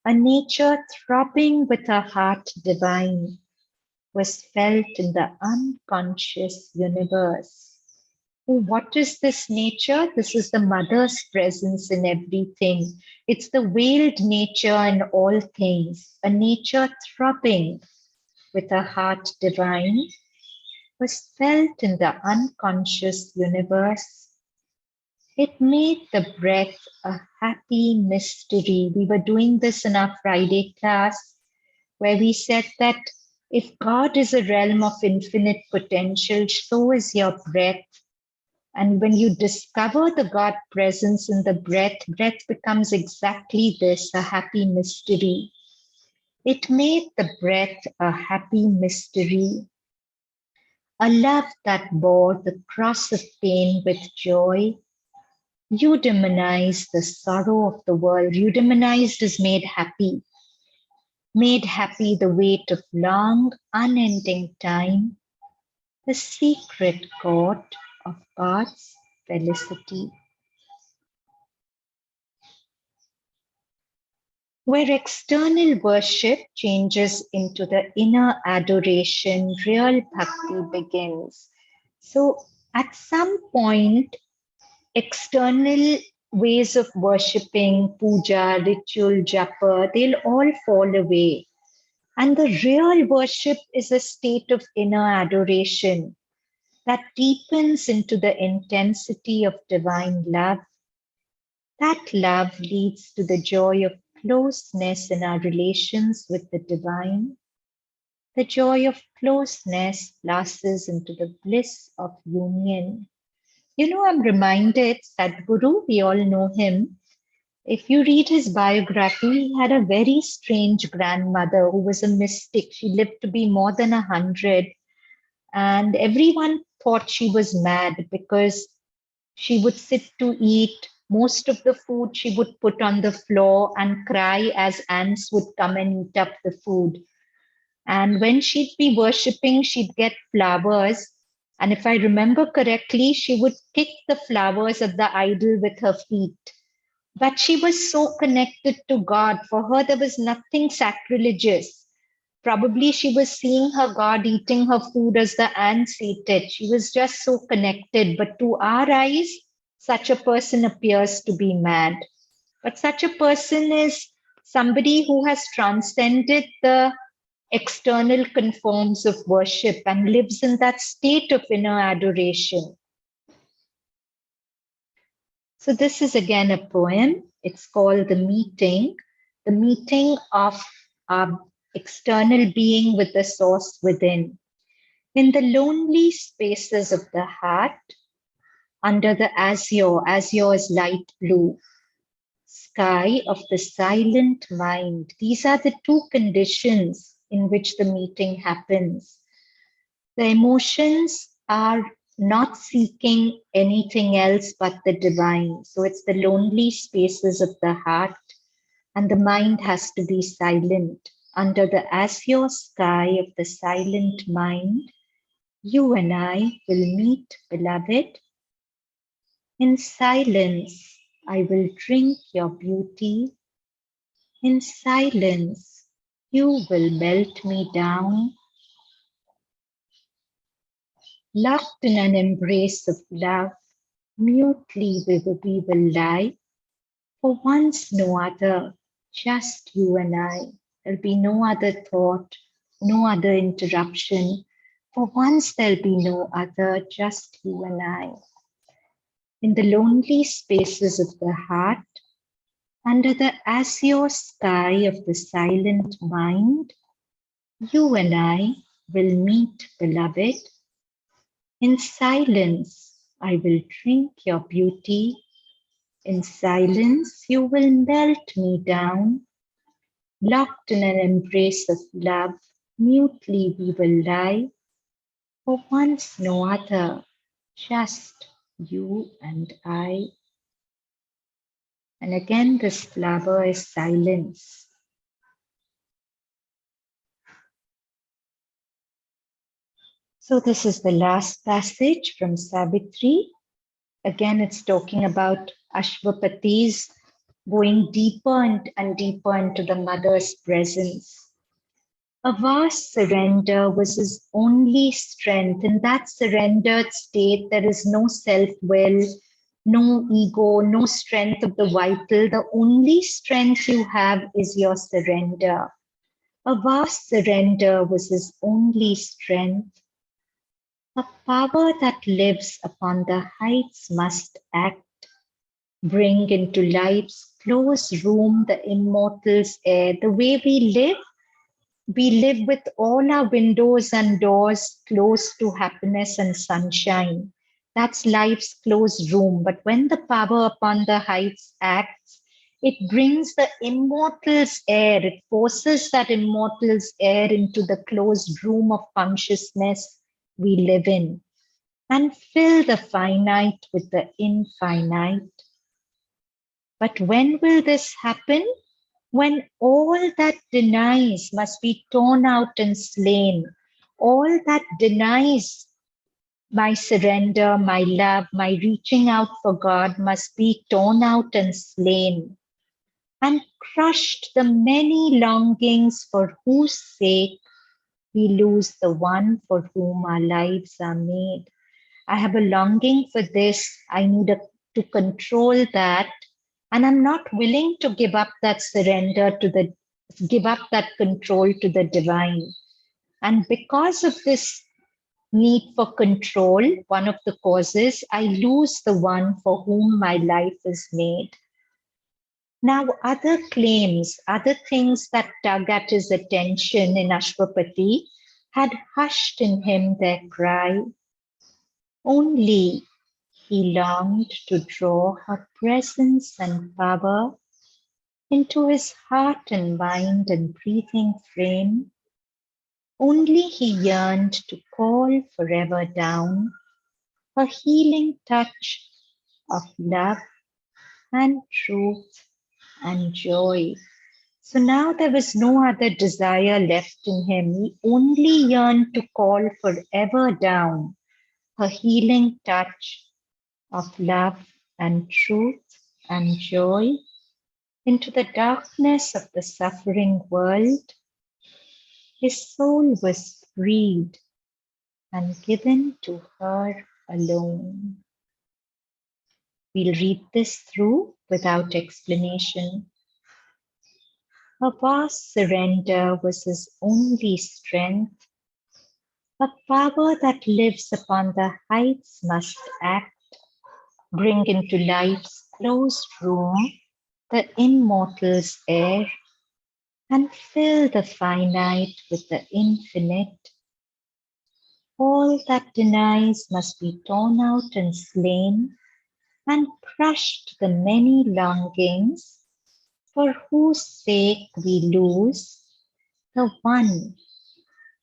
A nature throbbing with a heart divine was felt in the unconscious universe. Oh, what is this nature? This is the mother's presence in everything. It's the veiled nature in all things, a nature throbbing with a heart divine was felt in the unconscious universe. It made the breath a happy mystery. We were doing this in our Friday class, where we said that if God is a realm of infinite potential, so is your breath. And when you discover the God presence in the breath, breath becomes exactly this, a happy mystery. It made the breath a happy mystery. A love that bore the cross of pain with joy. Eudaimonize the sorrow of the world. Eudaimonize is made happy. Made happy the weight of long, unending time. The secret chord of God's felicity. Where external worship changes into the inner adoration, real bhakti begins. So at some point, external ways of worshipping, puja, ritual, japa, they'll all fall away. And the real worship is a state of inner adoration that deepens into the intensity of divine love. That love leads to the joy of closeness in our relations with the divine. The joy of closeness blossoms into the bliss of union. You know, I'm reminded, Sadhguru, we all know him. If you read his biography, he had a very strange grandmother who was a mystic. She lived to be more than 100. And everyone thought she was mad because she would sit to eat. Most of the food she would put on the floor and cry as ants would come and eat up the food. And when she'd be worshipping, she'd get flowers. And if I remember correctly, she would kick the flowers at the idol with her feet. But she was so connected to God. For her, there was nothing sacrilegious. Probably she was seeing her God eating her food as the ants eat it. She was just so connected. But to our eyes, such a person appears to be mad. But such a person is somebody who has transcended the external conforms of worship and lives in that state of inner adoration. So this is again a poem. It's called The Meeting of our external being with the source within. In the lonely spaces of the heart, under the azure is light blue, sky of the silent mind. These are the two conditions in which the meeting happens. The emotions are not seeking anything else but the divine. So it's the lonely spaces of the heart, and the mind has to be silent. Under the azure sky of the silent mind, you and I will meet, beloved. In silence, I will drink your beauty. In silence, you will melt me down. Locked in an embrace of love, mutely we will lie. For once, no other, just you and I. There'll be no other thought, no other interruption. For once, there'll be no other, just you and I. In the lonely spaces of the heart, under the azure sky of the silent mind, you and I will meet, beloved. In silence, I will drink your beauty. In silence, you will melt me down. Locked in an embrace of love, mutely we will lie. For once, no other, just you and I. And again, this flower is silence. So this is the last passage from Savitri. Again, it's talking about Ashwapati's going deeper and deeper into the mother's presence. A vast surrender was his only strength. In that surrendered state, there is no self-will, no ego, no strength of the vital. The only strength you have is your surrender. A vast surrender was his only strength. A power that lives upon the heights must act, bring into life's close room the immortal's air. The way we live with all our windows and doors close to happiness and sunshine. That's life's closed room. But when the power upon the heights acts, it brings the immortal's air. It forces that immortal's air into the closed room of consciousness we live in and fill the finite with the infinite. But when will this happen? When all that denies must be torn out and slain, all that denies my surrender, my love, my reaching out for God must be torn out and slain, and crushed the many longings for whose sake we lose the one for whom our lives are made. I have a longing for this. I need to control that. And I'm not willing to give up that surrender give up that control to the divine. And because of this need for control, one of the causes, I lose the one for whom my life is made. Now, other claims, other things that tug at his attention in Ashwapati had hushed in him their cry. Only he longed to draw her presence and power into his heart and mind and breathing frame. Only he yearned to call forever down a healing touch of love and truth and joy. So now there was no other desire left in him. He only yearned to call forever down a healing touch of love and truth and joy into the darkness of the suffering world. His soul was freed and given to her alone. We'll read this through without explanation. A vast surrender was his only strength. A power that lives upon the heights must act, bring into life's closed room the immortal's air, and fill the finite with the infinite. All that denies must be torn out and slain, and crushed the many longings for whose sake we lose the one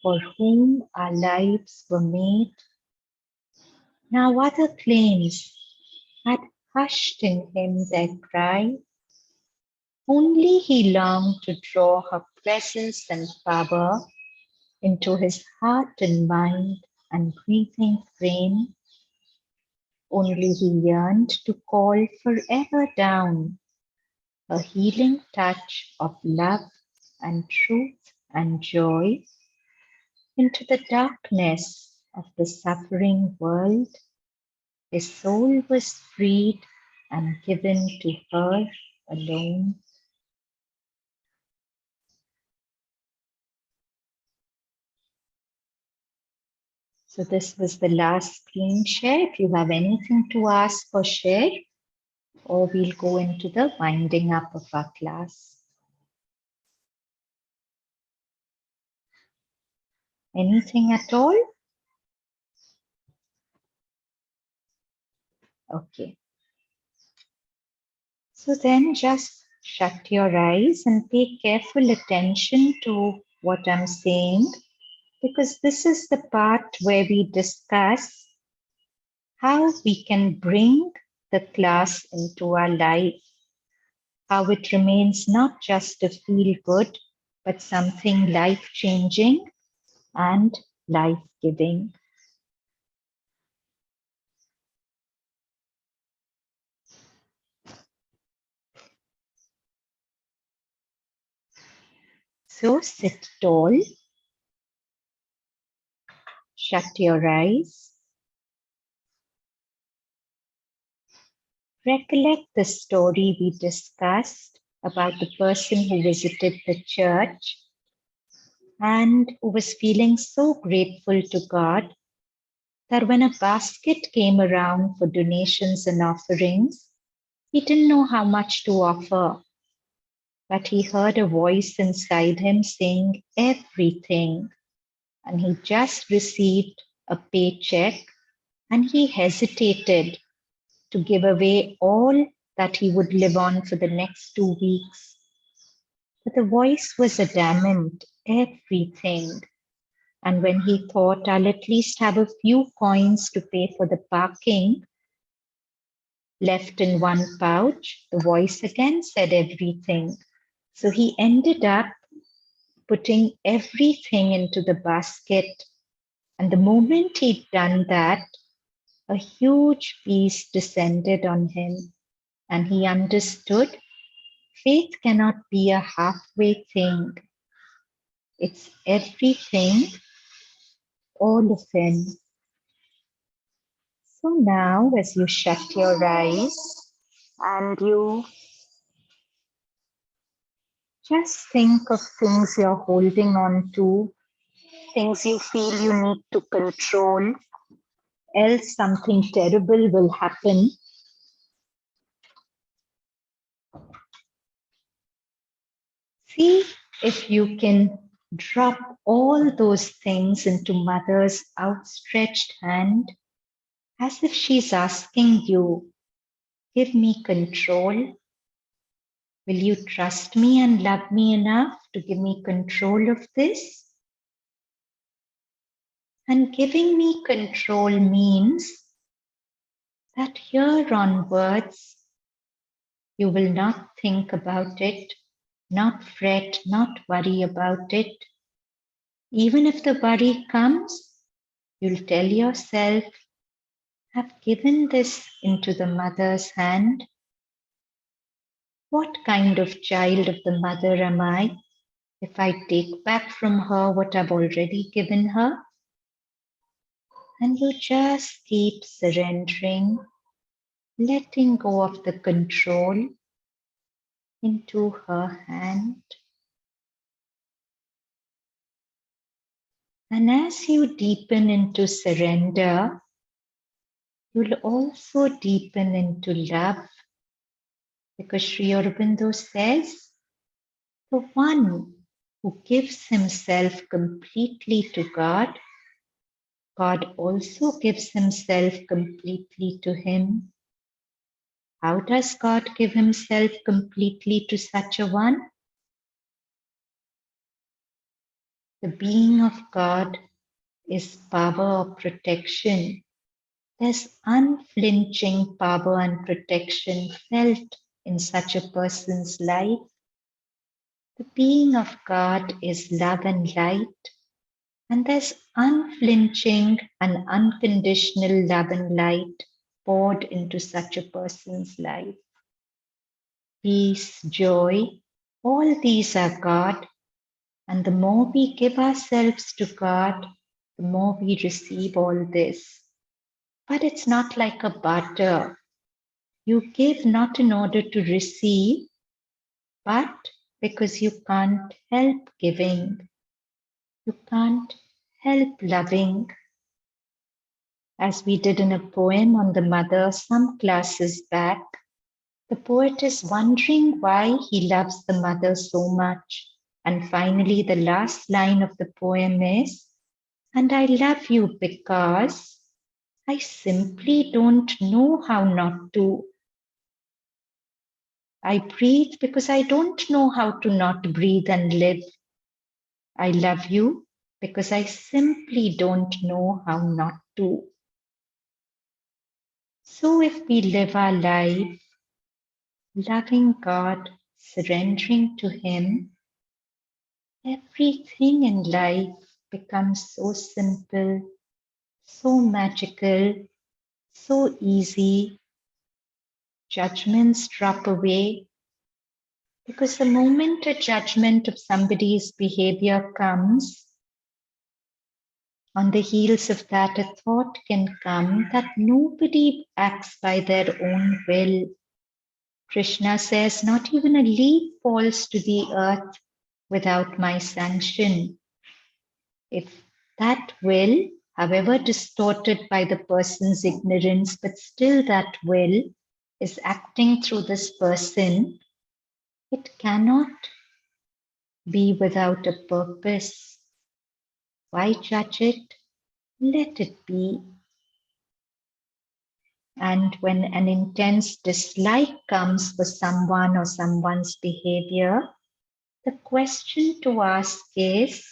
for whom our lives were made. Now other claims had hushed in him their cry. Only he longed to draw her presence and power into his heart and mind and breathing frame. Only he yearned to call forever down a healing touch of love and truth and joy into the darkness of the suffering world. His soul was freed and given to her alone. So this was the last screen share. If you have anything to ask or share, or we'll go into the winding up of our class. Anything at all? Okay. So then just shut your eyes and pay careful attention to what I'm saying, because this is the part where we discuss how we can bring the class into our life, how it remains not just a feel good, but something life-changing and life-giving. So sit tall, shut your eyes, recollect the story we discussed about the person who visited the church and who was feeling so grateful to God that when a basket came around for donations and offerings, he didn't know how much to offer, but he heard a voice inside him saying everything, and he just received a paycheck and he hesitated to give away all that he would live on for the next 2 weeks. But the voice was adamant, everything. And when he thought, I'll at least have a few coins to pay for the parking left in one pouch, the voice again said everything. So he ended up putting everything into the basket. And the moment he'd done that, a huge peace descended on him. And he understood faith cannot be a halfway thing. It's everything, all of him. So now, as you shut your eyes and you just think of things you're holding on to, things you feel you need to control, else something terrible will happen. See if you can drop all those things into Mother's outstretched hand, as if she's asking you, give me control. Will you trust me and love me enough to give me control of this? And giving me control means that here onwards, you will not think about it, not fret, not worry about it. Even if the worry comes, you'll tell yourself, I've given this into the mother's hand. What kind of child of the mother am I if I take back from her what I've already given her? And you just keep surrendering, letting go of the control into her hand. And as you deepen into surrender, you'll also deepen into love, because Sri Aurobindo says, the one who gives himself completely to God, God also gives himself completely to him. How does God give himself completely to such a one? The being of God is power of protection. There's unflinching power and protection felt in such a person's life. The being of God is love and light, and there's unflinching and unconditional love and light poured into such a person's life. Peace, joy, all these are God, and the more we give ourselves to God, the more we receive all this. But it's not like a barter. You give not in order to receive, but because you can't help giving. You can't help loving. As we did in a poem on the mother some classes back, the poet is wondering why he loves the mother so much. And finally, the last line of the poem is, and I love you because I simply don't know how not to. I breathe because I don't know how to not breathe and live. I love you because I simply don't know how not to. So if we live our life loving God, surrendering to Him, everything in life becomes so simple, so magical, so easy. Judgments drop away because the moment a judgment of somebody's behavior comes, on the heels of that, a thought can come that nobody acts by their own will. Krishna says, not even a leaf falls to the earth without my sanction. If that will, however distorted by the person's ignorance, but still that will is acting through this person, it cannot be without a purpose. Why judge it? Let it be. And when an intense dislike comes for someone or someone's behavior, the question to ask is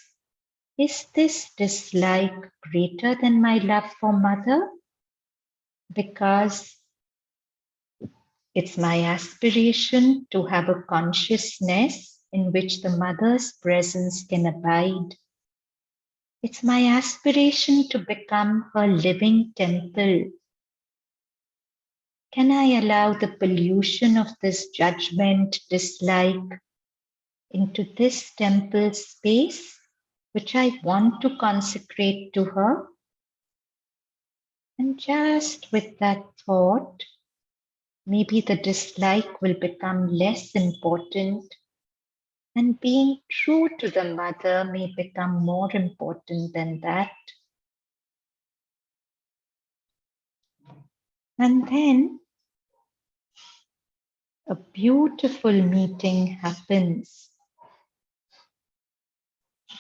this dislike greater than my love for mother? Because it's my aspiration to have a consciousness in which the mother's presence can abide. It's my aspiration to become her living temple. Can I allow the pollution of this judgment, dislike into this temple space, which I want to consecrate to her? And just with that thought, maybe the dislike will become less important, and being true to the mother may become more important than that. And then a beautiful meeting happens.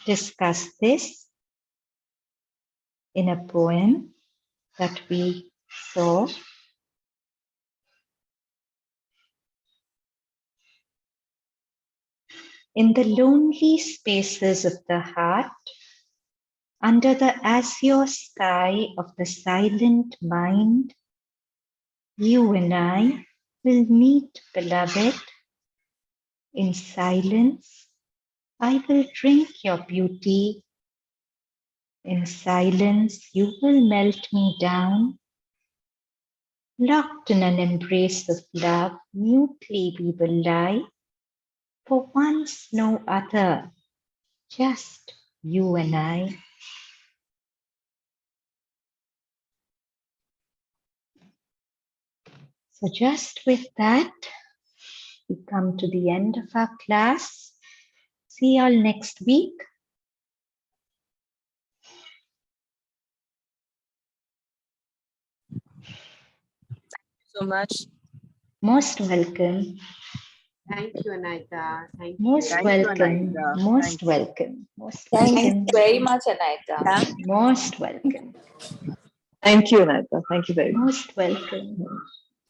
Discuss this in a poem that we saw. In the lonely spaces of the heart, under the azure sky of the silent mind, you and I will meet, beloved. In silence, I will drink your beauty. In silence, you will melt me down. Locked in an embrace of love, mutely we will lie. For once no other, just you and I. So just with that, we come to the end of our class. See you all next week. So much. Most welcome. Thank you, Anahita. Thank you. Most Thank you, welcome. Anahita. Most Thank you. welcome. Most Thank you welcome. very much, Anahita. Most welcome. Thank you, Nata. Thank you very much. Most welcome.